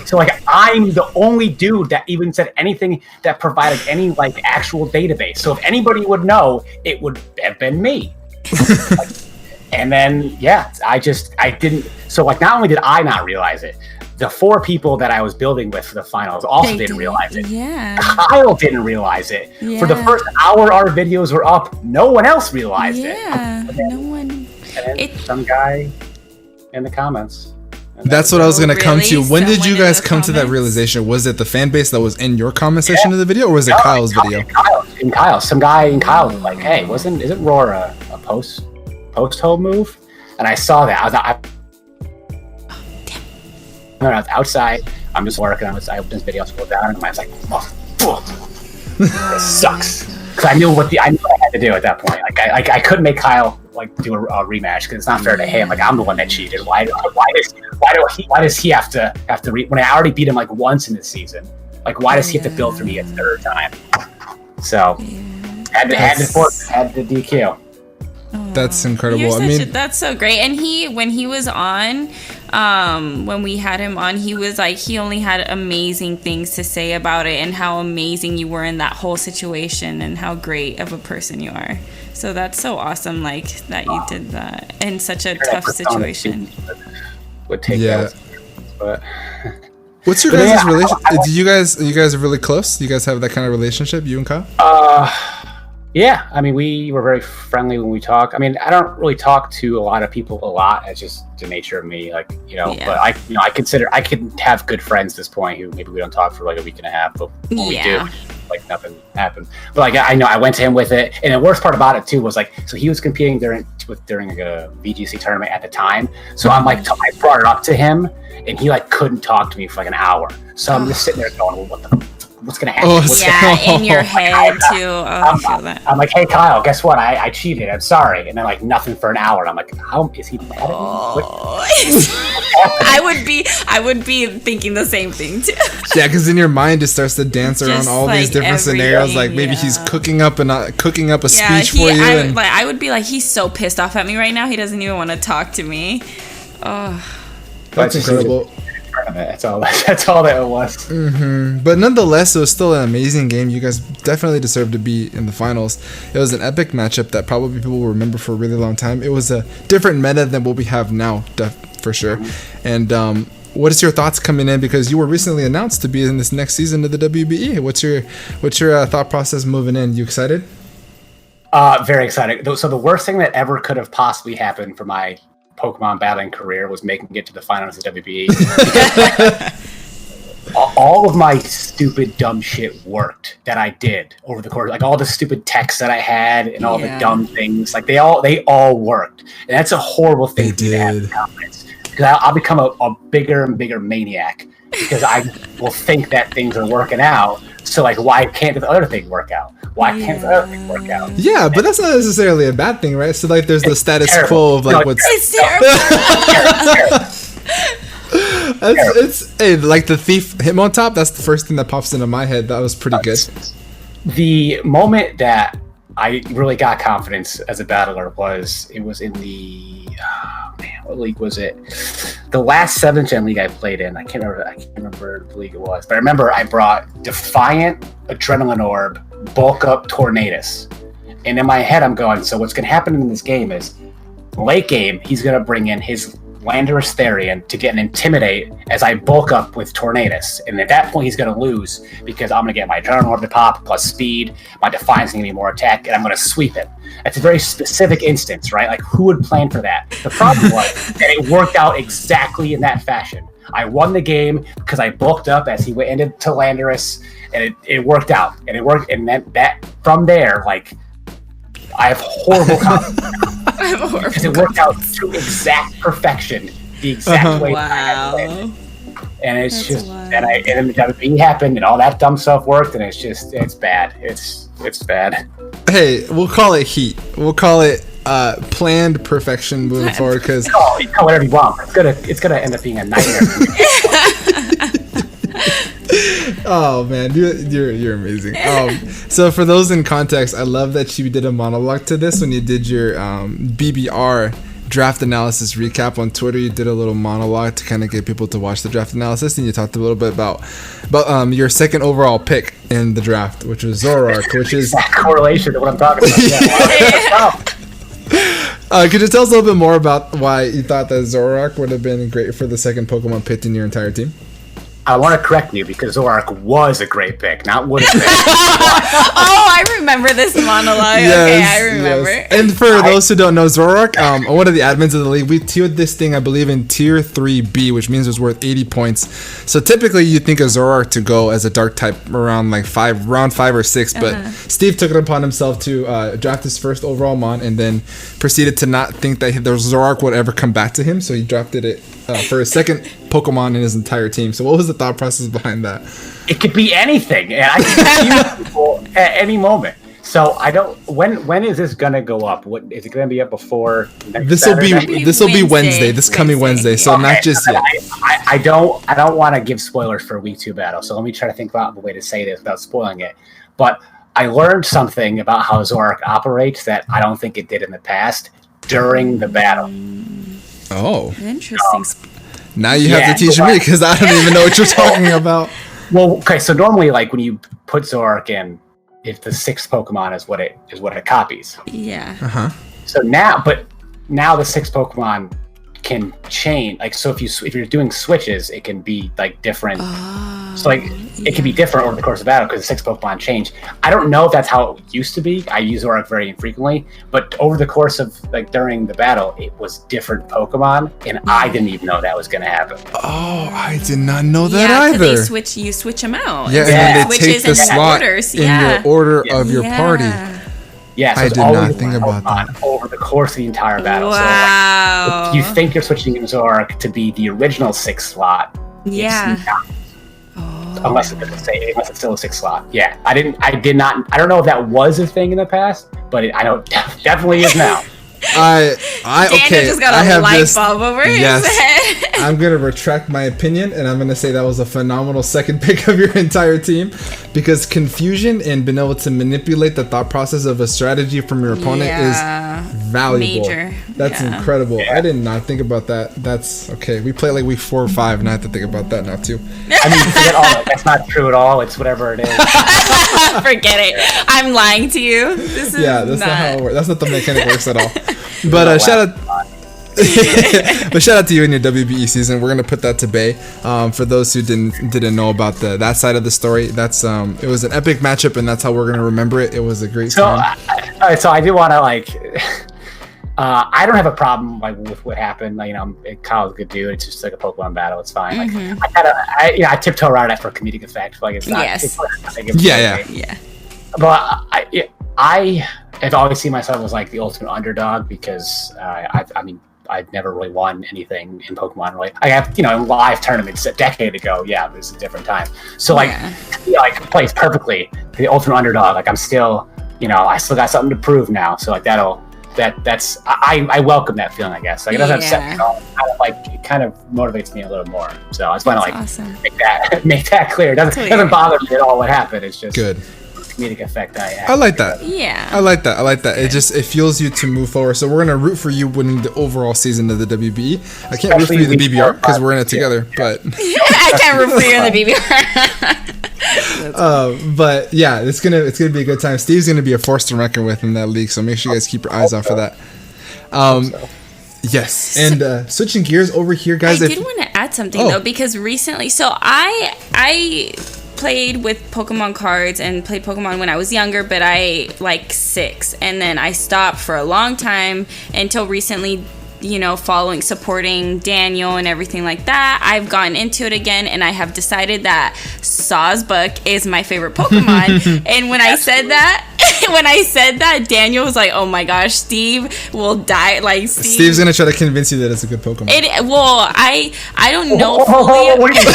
S4: So, like, I'm the only dude that even said anything that provided any, like, actual database. So if anybody would know, it would have been me. And then, I didn't. So, like, not only did I not realize it, the 4 people that I was building with for the finals also didn't realize it.
S3: Yeah.
S4: Kyle didn't realize it. Yeah. For the first hour our videos were up, no one else realized it.
S3: Yeah, no one.
S4: And some guy in the comments.
S2: That's what I was going to come to. When did you guys come to that realization? Was it the fan base that was in your comment section of the video, or was it Kyle's video?
S4: In Kyle. Some guy in Kyle was like, hey, isn't Roar a post-home move? And I saw that. I was outside. I'm just working. I opened this video, scrolled down, and I was like, oh, this sucks. Because I knew what I had to do at that point. Like I couldn't make Kyle like do a rematch because it's not fair to him. Like I'm the one that cheated. Why does he have to when I already beat him like once in this season? Like why does he have to build for me a third time? So had to DQ.
S2: That's incredible.
S3: That's so great. And when he was on, when we had him on, he was like, he only had amazing things to say about it and how amazing you were in that whole situation and how great of a person you are. So that's so awesome, like that you did that in such a tough situation.
S4: Would take that, but.
S2: What's your guys' relationship? You guys are really close? You guys have that kind of relationship, you and Kyle?
S4: Yeah. I mean, we were very friendly when we talk. I mean, I don't really talk to a lot of people a lot. It's just the nature of me, like, but I consider I can have good friends at this point who maybe we don't talk for like a week and a half, but when we do, like nothing happened. But like, I know I went to him with it. And the worst part about it too was like, so he was competing during like a VGC tournament at the time. So I'm like, I brought it up to him and he like couldn't talk to me for like an hour. So I'm just sitting there going, well, what's gonna happen?
S3: In your head too. I feel that.
S4: I'm like, hey Kyle, guess what? I cheated. I'm sorry. And then like nothing for an hour. And I'm like, how is he mad at me?
S3: I would be thinking the same thing too.
S2: Yeah, because in your mind it starts to dance around all these different scenarios. Like maybe he's cooking up a speech for you.
S3: I would be like, he's so pissed off at me right now. He doesn't even want to talk to me. Oh,
S2: that's incredible.
S4: That's all that it was.
S2: Mm-hmm. But nonetheless, it was still an amazing game. You guys definitely deserve to be in the finals. It was an epic matchup that probably people will remember for a really long time. It was a different meta than what we have now, for sure. And what is your thoughts coming in? Because you were recently announced to be in this next season of the WBE. What's your thought process moving in? You excited?
S4: Very excited. So the worst thing that ever could have possibly happened for my Pokemon battling career was making it to the finals of WBE. All of my stupid dumb shit worked that I did over the course, like all the stupid texts that I had and all the dumb things, like they all worked, and that's a horrible thing to have confidence, because I'll become a bigger and bigger maniac because I will think that things are working out. So like, why can't the other thing work out? Why can't the other thing work out?
S2: Yeah, but that's not necessarily a bad thing, right? So like, there's the status quo of like what's.
S3: It's terrible.
S2: It's like the thief Hitmontop. That's the first thing that pops into my head. That was pretty good.
S4: The moment that I really got confidence as a battler was in the what league was it? The last 7th gen league I played in. I can't remember the league it was, but I remember I brought Defiant, Adrenaline Orb, Bulk Up, Tornadus, and in my head I'm going, so what's going to happen in this game is late game he's going to bring in his Landorus Therian to get an Intimidate as I bulk up with Tornadus. And at that point, he's going to lose because I'm going to get my Adrenaline Orb to pop plus speed. My Defiance is going to be more attack, and I'm going to sweep it. That's a very specific instance, right? Like, who would plan for that? The problem was that it worked out exactly in that fashion. I won the game because I bulked up as he went into Landorus, and it worked out. And it worked, and that from there, like, I have horrible confidence. Because it worked out to exact perfection, the exact way that I had planned it. And it's that's just, and then the WBE happened, and all that dumb stuff worked, and it's bad. It's bad.
S2: Hey, we'll call it heat. We'll call it planned perfection moving forward. Because
S4: you call whatever you want. It's gonna end up being a nightmare.
S2: Oh man, you're amazing. So for those in context, I love that you did a monologue to this when you did your BBR draft analysis recap on Twitter. You did a little monologue to kind of get people to watch the draft analysis, and you talked a little bit about your second overall pick in the draft, which was Zoroark, which is
S4: correlation to what I'm talking about. Yeah.
S2: Could you tell us a little bit more about why you thought that Zoroark would have been great for the second Pokemon picked in your entire team?
S4: I want to correct you because Zoroark was a great pick, not would have been.
S3: I remember this monologue.
S2: Yes,
S3: okay, I remember.
S2: Yes. And for those who don't know, Zoroark, one of the admins of the league, we tiered this thing, I believe, in tier 3B, which means it was worth 80 points. So typically you think of Zoroark to go as a dark type around like round 5 or 6, but Steve took it upon himself to draft his first overall mon and then proceeded to not think that the Zoroark would ever come back to him, so he drafted it for his second Pokemon in his entire team. So what was the thought process behind that?
S4: It could be anything, and I can confuse people at any moment. So I don't. When is this gonna go up? What is it gonna be up before?
S2: This will be Wednesday. This coming Wednesday. So okay, not just yet.
S4: I don't want to give spoilers for Week 2 battle. So let me try to think about a way to say this without spoiling it. But I learned something about how Zoroark operates that I don't think it did in the past during the battle.
S2: Oh,
S3: interesting.
S2: Now you have to teach me because I don't even know what you're talking about.
S4: Well, okay, so normally, like when you put Zoroark in, if the 6th Pokemon is what it copies.
S3: Yeah.
S4: So now the 6th Pokemon can change. Like, so if you're doing switches, it can be like different. So like it can be different over the course of battle because the 6 Pokemon change. I don't know if that's how it used to be. I use Zoroark very infrequently, but over the course of like during the battle, it was different Pokemon, and I didn't even know that was going to happen.
S2: Oh, I did not know that either.
S3: You switch them out.
S2: Yeah, and then they take the slot in your order of your party.
S4: Yeah, so
S2: I did not think about that.
S4: Over the course of the entire battle.
S3: Wow.
S4: So like, if you think you're switching Zoroark to be the original 6th slot, it's not. Unless it's still a 6th slot. Yeah, I did not. I don't know if that was a thing in the past, but I know it definitely is now.
S3: Daniel just got a light bulb over his head.
S2: I'm gonna retract my opinion, and I'm gonna say that was a phenomenal second pick of your entire team, because confusion and being able to manipulate the thought process of a strategy from your opponent is valuable.
S3: Major.
S2: That's incredible. I did not think about that. That's okay. We play like week 4 or 5, and I have to think about that now too.
S4: I mean, forget all that. That's not true at all. It's whatever it is.
S3: Forget it. I'm lying to you. This is
S2: that's not how it works. That's not the mechanic works at all. But shout out to you in your WBE season. We're gonna put that to bay. For those who didn't know about that side of the story, that's it was an epic matchup, and that's how we're gonna remember it. It was a great time.
S4: So I do want to like. I don't have a problem like with what happened. Like, Kyle's a good dude. It's just like a Pokemon battle. It's fine. Like I tiptoe around it for comedic effect. Like it's not.
S3: Yes.
S2: Yeah.
S4: But I have always seen myself as like the ultimate underdog because I've never really won anything in Pokemon. Really, I have live tournaments a decade ago. Yeah, it was a different time. So like plays perfectly the ultimate underdog. Like I'm still I still got something to prove now. So like that's I welcome that feeling. I guess like it doesn't upset me at all. It kind of motivates me a little more. So I just want to
S3: awesome.
S4: make that clear. It doesn't bother me at all what happened. It's just
S2: good.
S4: Comedic effect
S2: I like that.
S3: Yeah.
S2: I like that. It fuels you to move forward. So we're gonna root for you winning the overall season of the WBE. I can't root for you in the BBR because we're in it together, but
S3: I can't root for you in the BBR.
S2: But yeah, it's gonna be a good time. Steve's gonna be a force to reckon with in that league, so make sure you guys keep your eyes out for that. Yes, and switching gears over here, guys.
S3: I did want to add something though, because recently, so I played with Pokemon cards and played Pokemon when I was younger, but I like 6, and then I stopped for a long time until recently, supporting Daniel and everything like that. I've gotten into it again, and I have decided that Sawsbuck is my favorite Pokemon. And when I said that, Daniel was like, "Oh my gosh, Steve will die!" Like
S2: Steve's gonna try to convince you that it's a good Pokemon.
S3: I don't know fully.
S4: What do you mean?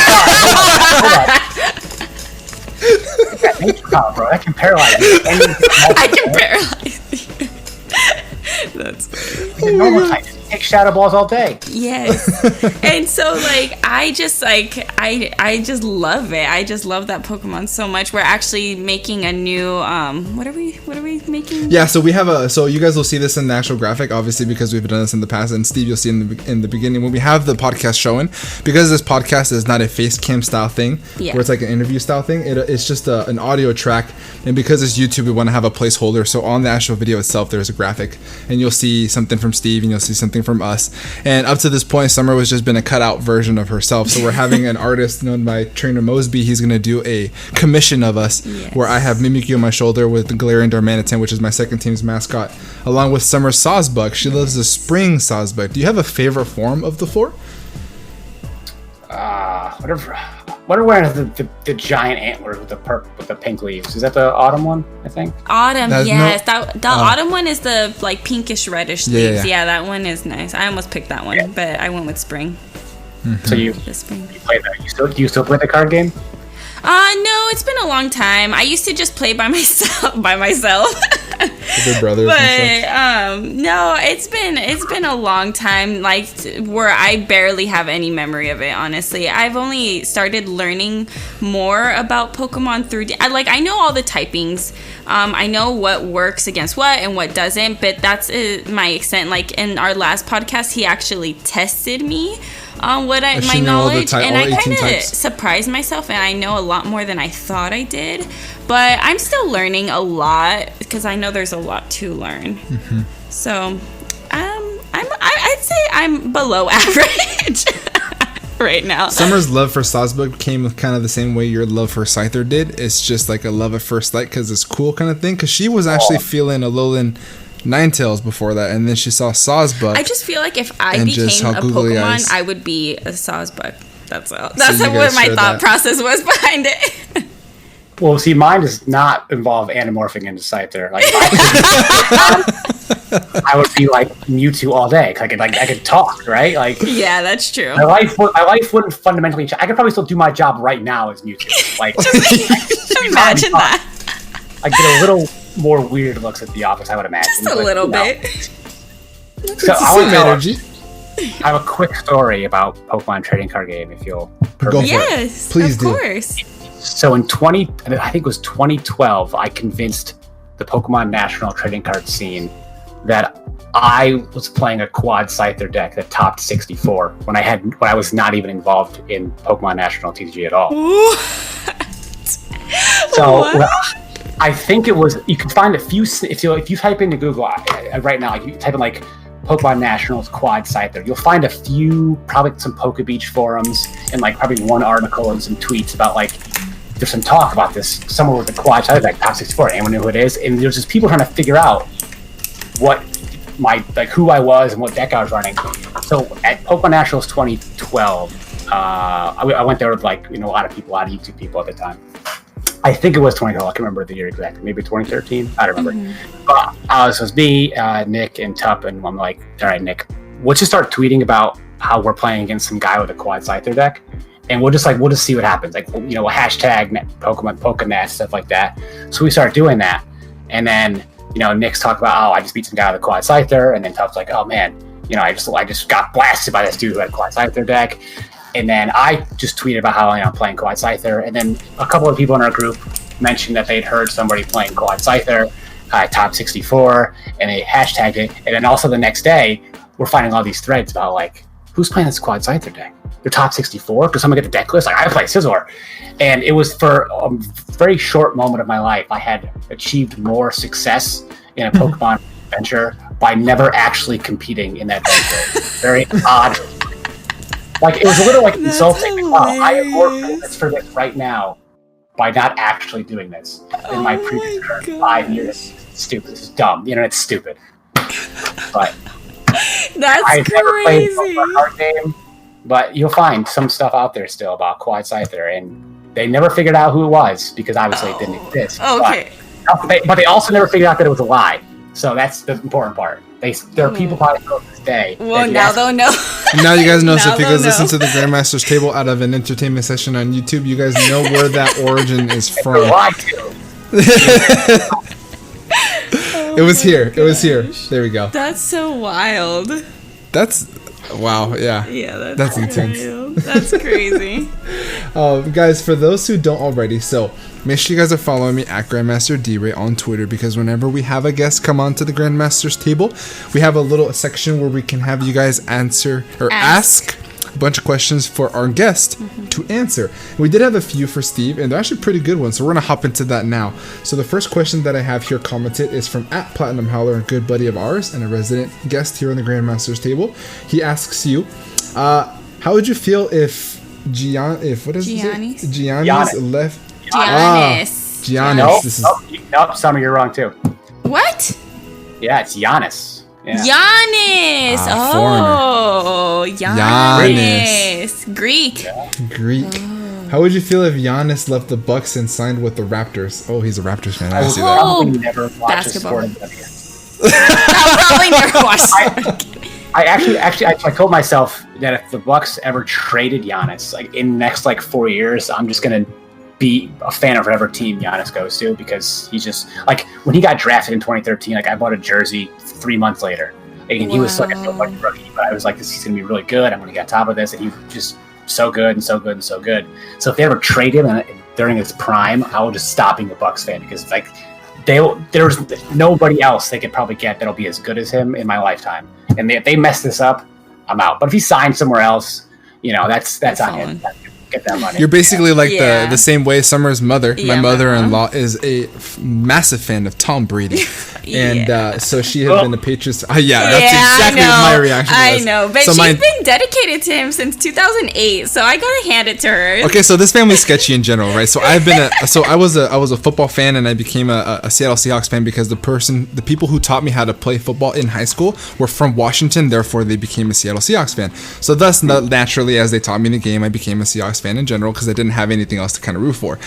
S4: That nature power, bro. That can paralyze you.
S3: I can paralyze you. That's funny.
S4: It's a normal type. You take shadow balls all day.
S3: Yes. And so I just love it. I just love that Pokemon so much. We're actually making a new what are we making?
S2: Yeah, so we have so you guys will see this in the actual graphic, obviously, because we've done this in the past, and Steve, you'll see in the beginning when we have the podcast showing, because this podcast is not a face cam style thing where it's like an interview style thing. It's just an audio track, and because it's YouTube, we want to have a placeholder. So on the actual video itself, there's a graphic, and you'll see something from Steve, and you'll see something from us. And up to this point, Summer was just been a cutout version of herself. So we're having an artist known by Trainer Mosby. He's gonna do a commission of us, where I have Mimikyu on my shoulder with the Galarian Darmanitan, which is my second team's mascot, along with Summer Sawsbuck. She loves the spring Sawsbuck. Do you have a favorite form of the 4?
S4: Whatever wearing the giant antlers with the pink leaves. Is that the autumn one? I think.
S3: Autumn, yes. The autumn one is the like pinkish reddish leaves. Yeah, that one is nice. I almost picked that one, but I went with spring.
S4: Mm-hmm. So you play that? You still play the card game?
S3: No, it's been a long time. I used to just play by myself.
S2: Big brothers.
S3: But no, it's been a long time, like where I barely have any memory of it. Honestly, I've only started learning more about Pokemon through. I know all the typings. I know what works against what and what doesn't, but that's my extent. Like in our last podcast, he actually tested me on what my
S2: should know all the
S3: knowledge, and
S2: all
S3: I
S2: 18
S3: kind of
S2: types.
S3: surprised myself, and I know a lot more than I thought I did. But I'm still learning a lot because I know there's a lot to learn. So, I'd say I'm below average right now.
S2: Summer's love for Sawsbuck came kind of the same way your love for Scyther did. It's just like a love at first sight because it's cool kind of thing. Because she was actually feeling Alolan Ninetales before that, and then she saw Sawsbuck.
S3: I just feel like if I
S2: And just
S3: became
S2: how
S3: a
S2: googly
S3: Pokemon,
S2: eyes.
S3: I would be a Sawsbuck. That's all. That's
S2: you
S3: what
S2: guys
S3: my
S2: share
S3: thought
S2: that.
S3: process was behind it.
S4: Well, see, mine does not involve anamorphing into Scyther. Like, I would be like Mewtwo all day. 'Cause I could talk, right? Like,
S3: Yeah, that's true.
S4: my life wouldn't fundamentally change. I could probably still do my job right now as Mewtwo. Like,
S3: Imagine that.
S4: I get a little more weird looks at the office, I would imagine.
S3: Just a
S4: but,
S3: little
S4: you know.
S3: bit.
S2: It's
S4: So
S2: the
S4: I would
S2: same
S4: tell-
S2: energy.
S4: I have a quick story about Pokemon trading card game, if you'll
S2: Go
S4: permit.
S2: for it.
S3: Yes,
S2: Please
S3: of
S2: do.
S3: course.
S4: So in I think it was 2012, I convinced the Pokemon National trading card scene that I was playing a quad Scyther deck that topped 64 when I was not even involved in Pokemon National TCG at all. So
S3: What?
S4: I think it was. You can find a few if you type into Google right now, like you type in like Pokemon Nationals quad Scyther, you'll find a few, probably some Poke Beach forums and like probably one article and some tweets about like there's some talk about this somewhere with the quad Scyther deck top 64. Anyone knew who it is? And there's just people trying to figure out what who I was and what deck I was running. So at Pokemon Nationals 2012, I went there with a lot of people, a lot of YouTube people at the time. I think it was 2012. I can't remember the year exactly. Maybe 2013. I don't remember. But so it was me, Nick, and Tup, and I'm like, all right, Nick, let's just start tweeting about how we're playing against some guy with a quad Scyther deck, and we'll just see what happens. Like, you know, a hashtag Pokemon Pokenat, stuff like that. So we start doing that, and then Nick's talking about, I just beat some guy with a quad Scyther, and then Tup's like, oh man, I just got blasted by this dude who had a quad Scyther deck. And then I just tweeted about how I'm playing Quad Scyther, and then a couple of people in our group mentioned that they'd heard somebody playing Quad Scyther, top 64, and they hashtagged it. And then also the next day, we're finding all these threads about like, who's playing this Quad Scyther deck? They're top 64? Does someone get the deck list? Like, I play Scizor. And it was for a very short moment of my life, I had achieved more success in a Pokemon adventure by never actually competing in that venture. Very odd. Like, it was a little insulting. Like, wow, I am more famous for this right now by not actually doing this in my previous 5 years. It's stupid. This is dumb. The internet's stupid. But
S3: That's
S4: I've never played a
S3: crazy.
S4: Pokemon card game, but you'll find some stuff out there still about Quad Scyther, and they never figured out who it was because obviously it didn't exist.
S3: Okay.
S4: But they also never figured out that it was a lie. So that's the important part. There are people probably still to this day.
S3: Well, now they'll know.
S2: And now you guys know. So
S3: Now
S2: if you guys
S3: they'll
S2: listen
S3: know.
S2: to the Grandmaster's Table out of an entertainment session on YouTube, you guys know where that origin is
S4: They're
S2: from.
S4: lied to.
S2: It was here. It was here. There we go.
S3: That's so wild.
S2: That's wow. Yeah.
S3: Yeah,
S2: That's intense.
S3: wild. That's crazy.
S2: Guys, for those who don't already, so make sure you guys are following me at Grandmaster D-Ray on Twitter, because whenever we have a guest come on to the Grandmaster's Table, we have a little section where we can have you guys answer or ask a bunch of questions for our guest to answer. We did have a few for Steve, and they're actually pretty good ones, so we're gonna hop into that now. So the first question that I have here commented is from @Platinum Howler, a good buddy of ours and a resident guest here on the Grandmaster's Table. He asks you, how would you feel if
S3: Giannis?
S2: Giannis left?
S3: Giannis.
S2: Giannis.
S4: Nope,
S2: This is
S4: nope, Summer, you're wrong too.
S3: What?
S4: Yeah, it's Giannis. Yeah.
S3: Giannis. Oh, Giannis. Greek.
S2: Greek. How would you feel if Giannis left the Bucks and signed with the Raptors? Oh, he's a Raptors fan. I see that.
S3: Oh,
S4: Probably never watched a
S3: basketball.
S4: sport again.
S3: I'll probably never watch
S4: I told myself that if the Bucks ever traded Giannis, like in the next 4 years, I'm just gonna be a fan of whatever team Giannis goes to, because he's just like, when he got drafted in 2013, I bought a jersey 3 months later, and he was like a nobody rookie, but I was like, this is gonna be really good. I'm gonna get on top of this, and he was just so good and so good and so good. So if they ever trade him during his prime, I will just stop being a Bucks fan, because there's nobody else they could probably get that'll be as good as him in my lifetime. And if they mess this up, I'm out. But if he signed somewhere else, that's on him. Get that money.
S2: You're basically like
S3: Yeah.
S2: the same way Summer's mother.
S3: Yeah,
S2: My
S3: my
S2: mother-in-law is a massive fan of Tom Brady, and so she had been a Patriots. Yeah, that's exactly what my reaction was.
S3: I know, but
S2: So
S3: she's been dedicated to him since 2008, so I gotta hand it to her.
S2: Okay, so this family's sketchy in general, right? So I was a football fan, and I became a Seattle Seahawks fan because the people who taught me how to play football in high school were from Washington. Therefore, they became a Seattle Seahawks fan. So thus, naturally, as they taught me the game, I became a Seahawks fan in general because I didn't have anything else to kind of root for.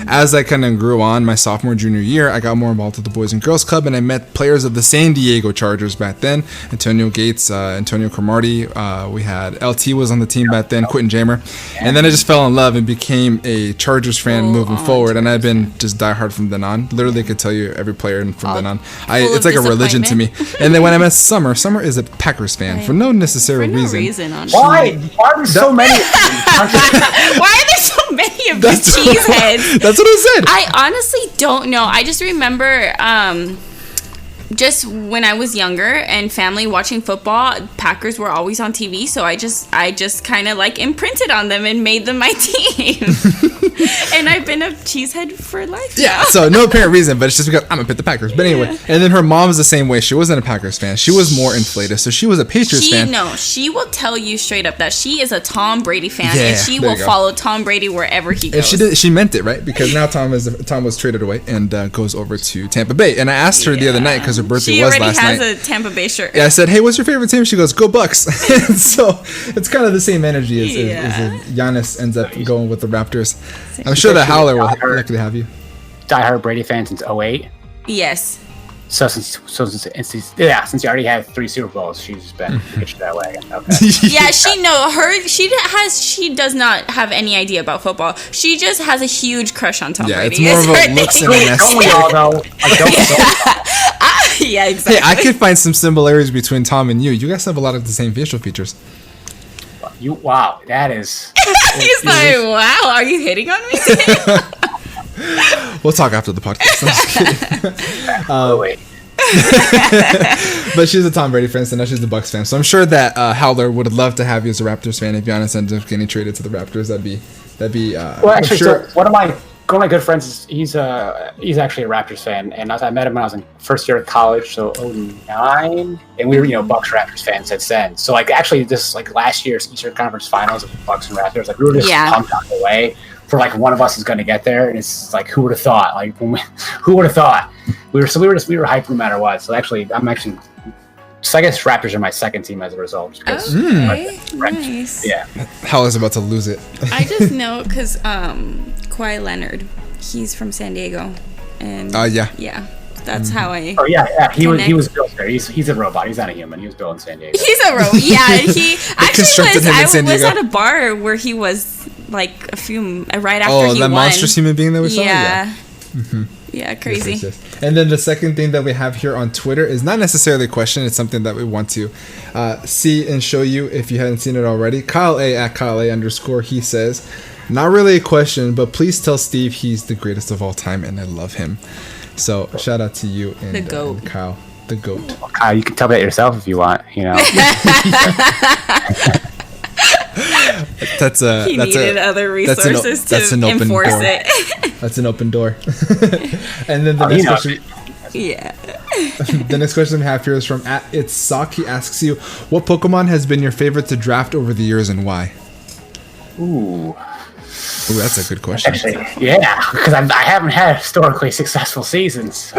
S2: As I kind of grew on my sophomore, junior year, I got more involved with the Boys and Girls Club, and I met players of the San Diego Chargers back then. Antonio Gates, Antonio Cromartie. We had LT was on the team back then, Quentin Jammer. And then I just fell in love and became a Chargers fan moving forward. And I've been just diehard from then on. Literally could tell you every player from then on. It's like a religion to me. And then when I met Summer is a Packers fan for no necessary reason.
S4: Why are there so many?
S3: Why are there so many of these cheeseheads?
S2: That's what I said.
S3: I honestly don't know. I just remember just when I was younger and family watching football, Packers were always on TV, so I just kind of like imprinted on them and made them my team. And I've been a cheesehead for life.
S2: Yeah, so no apparent reason, but it's just because I'm gonna pick the Packers. But anyway, and then her mom's the same way. She wasn't a Packers fan. She was more inflated, so she was a Patriots fan.
S3: No, she will tell you straight up that she is a Tom Brady fan,
S2: Yeah,
S3: and she will follow Tom Brady wherever he goes.
S2: And she meant it, right? Because now Tom was traded away and goes over to Tampa Bay. And I asked her the other night because her birthday was last night.
S3: She already has a Tampa Bay shirt.
S2: Yeah, I said, "Hey, what's your favorite team?" She goes, "Go Bucks." And so it's kind of the same energy as Giannis ends up going with the Raptors. I'm sure that Howler will likely have you.
S4: Diehard Brady fan since 2008.
S3: Yes.
S4: So since you already had 3 Super Bowls, she's been pitched that way. Okay.
S3: Yeah, she does not have any idea about football. She just has a huge crush on Tom Brady.
S2: Yeah, it's more of a looks and an
S4: Don't we all though?
S3: Yeah, exactly.
S2: Hey, I could find some similarities between Tom and you. You guys have a lot of the same facial features.
S4: Wow, that is.
S3: He's like, wow, are you hitting on me today?
S2: We'll talk after the podcast. I'm just kidding.
S4: Wait.
S2: But she's a Tom Brady fan, so now she's the Bucks fan. So I'm sure that Howler would love to have you as a Raptors fan. If Giannis ends up getting traded to the Raptors, that'd be.
S4: Well, actually, so one of my good friends he's actually a Raptors fan, and I met him when I was in first year of college, so 2009, and we were Bucks Raptors fans since then. So like actually this like last year's Eastern Conference Finals of Bucks and Raptors, like we were just pumped out the way for like one of us is going to get there, and it's like who would have thought? Like who would have thought? We were hyped no matter what. So actually, so I guess Raptors are my second team as a result. Because
S3: nice.
S4: Yeah.
S2: Howler's about to lose it.
S3: I just know because Kawhi Leonard, he's from San Diego, and yeah, that's how I.
S4: Oh yeah. He was built there. He's a robot. He's not a human. He was built in San Diego.
S3: He's a robot. Yeah, he actually was. I was
S2: Diego.
S3: at a bar where he was like right after he won.
S2: Oh, that monstrous human being that we saw.
S3: Yeah. Mm-hmm. Yeah, crazy.
S2: Yes. And then the second thing that we have here on Twitter is not necessarily a question. It's something that we want to see and show you if you hadn't seen it already. Kyle A at Kyle A_, he says, not really a question, but please tell Steve he's the greatest of all time and I love him. So shout out to you and
S3: the GOAT.
S2: And Kyle, the GOAT.
S4: Kyle, you can tell that yourself if you want,
S2: That's
S3: other resources to enforce it.
S2: That's an open door. And then the next question.
S3: Yeah.
S2: The next question we have here is from It's Sock. He asks you, what Pokemon has been your favorite to draft over the years and why?
S4: Ooh,
S2: that's a good question.
S4: Actually, yeah, because I haven't had historically successful seasons. So.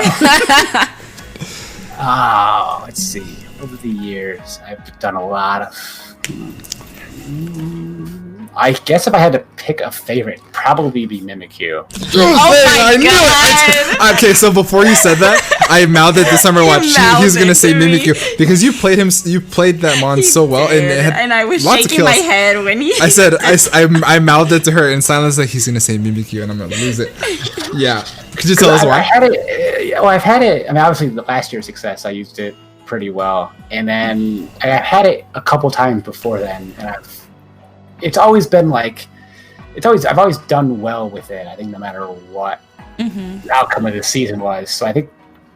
S4: Let's see. Over the years, I've done a lot of. I guess if I had to pick a favorite, probably be Mimikyu.
S2: I knew it. Okay, so before you said that, I mouthed it this summer watch. He was gonna say Mimikyu because you played that mon so well,
S3: and I was shaking my head when he.
S2: I said I mouthed it to her in silence like he's gonna say Mimikyu and I'm gonna lose it. Yeah, could you tell us why?
S4: I've had it. I mean, obviously the last year's success, I used it pretty well, and then I've had it a couple times before then, and I've always done well with it. I think no matter what the outcome of the season was. So I think,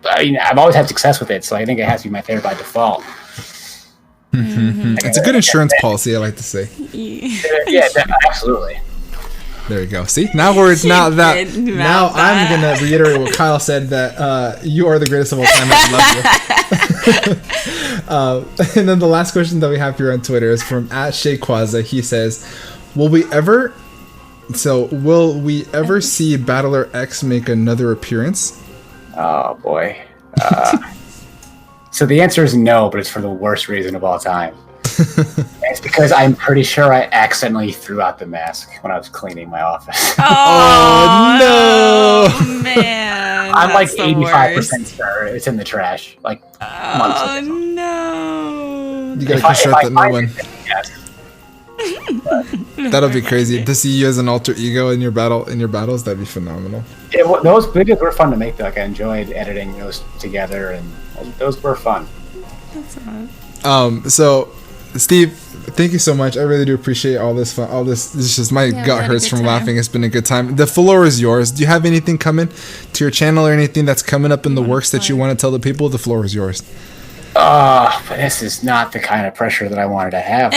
S4: I've always had success with it. So I think it has to be my favorite by default.
S2: It's a good insurance policy, I like to say.
S4: Yeah, absolutely.
S2: There you go. See, now we're not that. Now I'm gonna reiterate what Kyle said, that you are the greatest of all time. I love you. And then the last question that we have here on Twitter is from @ShayQuaza. He says, "Will we ever see Battler X make another appearance?"
S4: Oh boy. So the answer is no, but it's for the worst reason of all time. It's because I'm pretty sure I accidentally threw out the mask when I was cleaning my office.
S2: Oh no,
S3: man!
S4: I'm like 85% sure it's in the trash. Like months ago.
S3: No!
S2: You gotta construct that new one.
S4: Yes.
S2: That'll be crazy to see you as an alter ego in your battles. That'd be phenomenal.
S4: Those videos were fun to make. Like I enjoyed editing those together, and those were fun.
S3: That's fun.
S2: So, Steve, thank you so much. I really do appreciate all this fun. All this. It's just my gut hurts from laughing. It's been a good time. The floor is yours. Do you have anything coming to your channel or anything that's coming up in the works that you want to tell the people? The floor is yours.
S4: But this is not the kind of pressure that I wanted to have.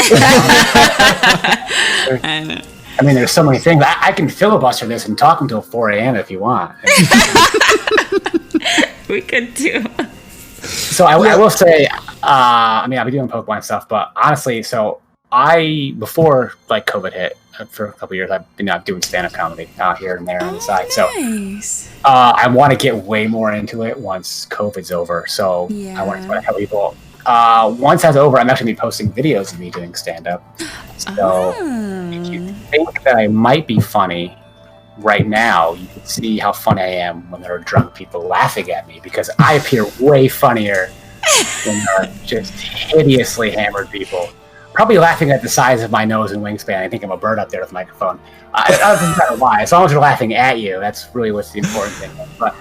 S3: I know.
S4: I mean, there's so many things. I can filibuster this and talk until 4 a.m. if you want.
S3: We could do.
S4: So I will say, I mean, I'll be doing Pokemon stuff, but honestly, so before like COVID hit, for a couple of years, I've been doing stand-up comedy here and there on the side.
S3: Nice.
S4: So I want to get way more into it once COVID's over. So I want to tell people. Once that's over, I'm actually going to be posting videos of me doing stand-up. So if you think that I might be funny right now, you can see how funny I am when there are drunk people laughing at me, because I appear way funnier than just hideously hammered people. Probably laughing at the size of my nose and wingspan. I think I'm a bird up there with a microphone. I don't know why. As long as they're laughing at you, that's really what's the important thing. But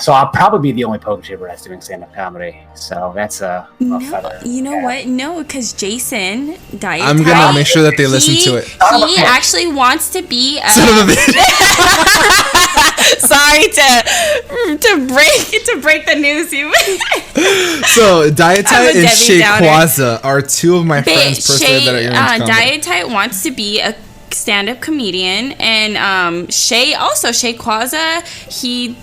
S4: so I'll probably be the only PokeTuber that's doing stand-up comedy. So that's a feather.
S3: You know what? No, because Jason died.
S2: I'm gonna make sure that they listen to it.
S3: He actually wants to be a
S2: Son of a bitch.
S3: Sorry to break the news. You.
S2: So Dietite and
S3: Debbie Downer.
S2: ShayQuaza are two of my friends personally that are in comedy.
S3: Dietite wants to be a stand-up comedian, and ShayQuaza, he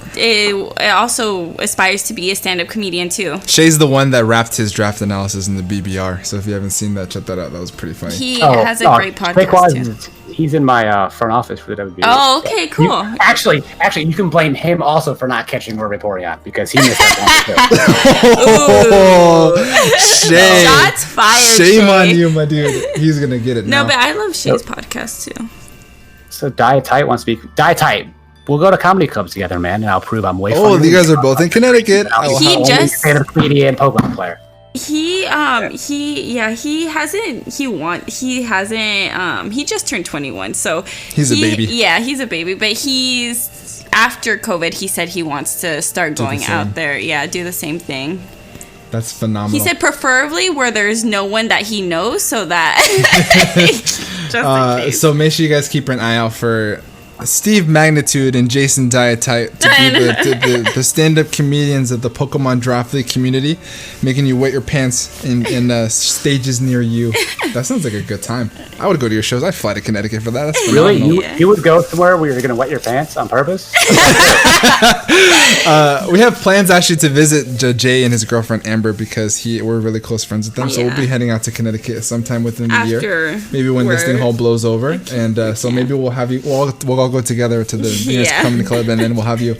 S3: also aspires to be a stand-up comedian too.
S2: Shay's the one that rapped his draft analysis in the BBR, so if you haven't seen that, check that out. That was pretty funny.
S3: He has a great podcast too.
S4: He's in my front office for the WBE.
S3: Oh, okay, cool.
S4: Actually, you can blame him also for not catching Vaporeon, because he missed that
S2: Oh, Shay.
S3: Shots fired.
S2: Shame on you, my dude. He's gonna get it now.
S3: No, but I love Shay's podcast too.
S4: So Dietite wants to be Dietite. We'll go to comedy clubs together, man, and I'll prove I'm way funnier.
S2: Oh, you guys are both in Connecticut.
S3: He just
S4: stand-up comedian, Pokemon player.
S3: He just turned 21, so
S2: he's a baby.
S3: Yeah, he's a baby, but he's after COVID, he said he wants to start going out there. Yeah, do the same thing.
S2: That's phenomenal.
S3: He said preferably where there's no one that he knows, so that just in case.
S2: So make sure you guys keep an eye out for Steve Magnitude and Jason Dietite to be the stand-up comedians of the Pokemon Draft League community, making you wet your pants in stages near you. That sounds like a good time. I would go to your shows. I'd fly to Connecticut for that. That's phenomenal.
S4: Really? You would go somewhere where you're going to wet your pants on purpose?
S2: We have plans actually to visit Jay and his girlfriend Amber, because we're really close friends with them. So we'll be heading out to Connecticut sometime within the year. Maybe when this thing all blows over. And so maybe we'll have you. We'll all go together to the nearest comedy club, and then we'll have you.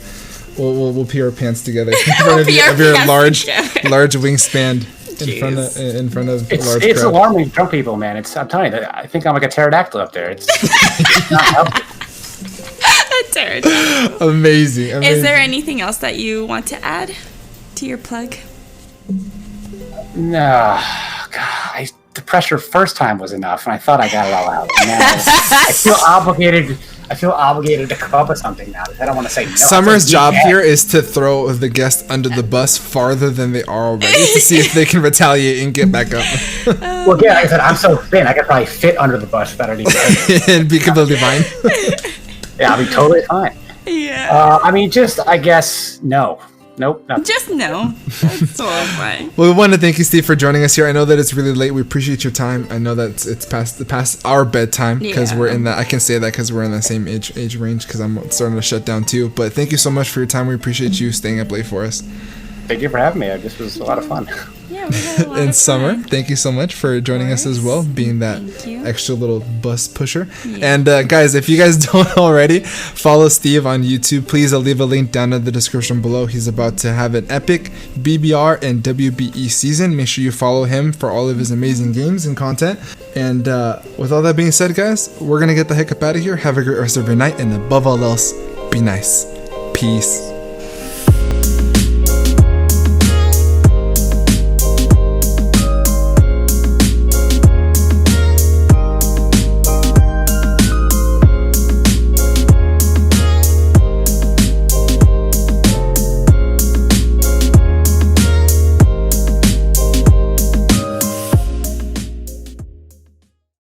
S2: We'll pee our pants together in front of your large wingspan. In front of a large
S4: it's
S2: crowd.
S4: Alarming drunk people, man. I'm telling you, I think I'm like a pterodactyl up there. It's not healthy.
S3: Pterodactyl.
S2: Amazing.
S3: Is there anything else that you want to add to your plug?
S4: No, God, the pressure first time was enough, and I thought I got it all out. Now I feel obligated. To come up with something now. I don't want to say no.
S2: Summer's job here is to throw the guest under the bus farther than they are already, to see if they can retaliate and get back up.
S4: Well, yeah, like I said, I'm so thin, I could probably fit under the bus better than you.
S2: And be completely fine.
S4: Yeah, I'll be totally fine.
S3: Yeah.
S4: I mean, I guess, no. Nope. Nothing.
S3: Just no. That's so fun.
S2: Well, we want to thank you, Steve, for joining us here. I know that it's really late. We appreciate your time. I know that it's past our bedtime because
S3: Yeah.
S2: we're in that. I can say that because we're in the same age range because I'm starting to shut down too. But thank you so much for your time. We appreciate you staying up late for us.
S4: Thank you for having me. This was a lot of fun.
S3: Yeah, we had a lot
S2: And
S3: of
S2: Summer,
S3: fun.
S2: thank you so much for joining us as well, being that
S3: Thank you.
S2: extra little bus pusher. And guys, if you guys don't already, follow Steve on YouTube. Please, I'll leave a link down in the description below. He's about to have an epic BBR and WBE season. Make sure you follow him for all of his amazing games and content. And with all that being said, guys, we're going to get the heck up out of here. Have a great rest of your night. And above all else, be nice. Peace.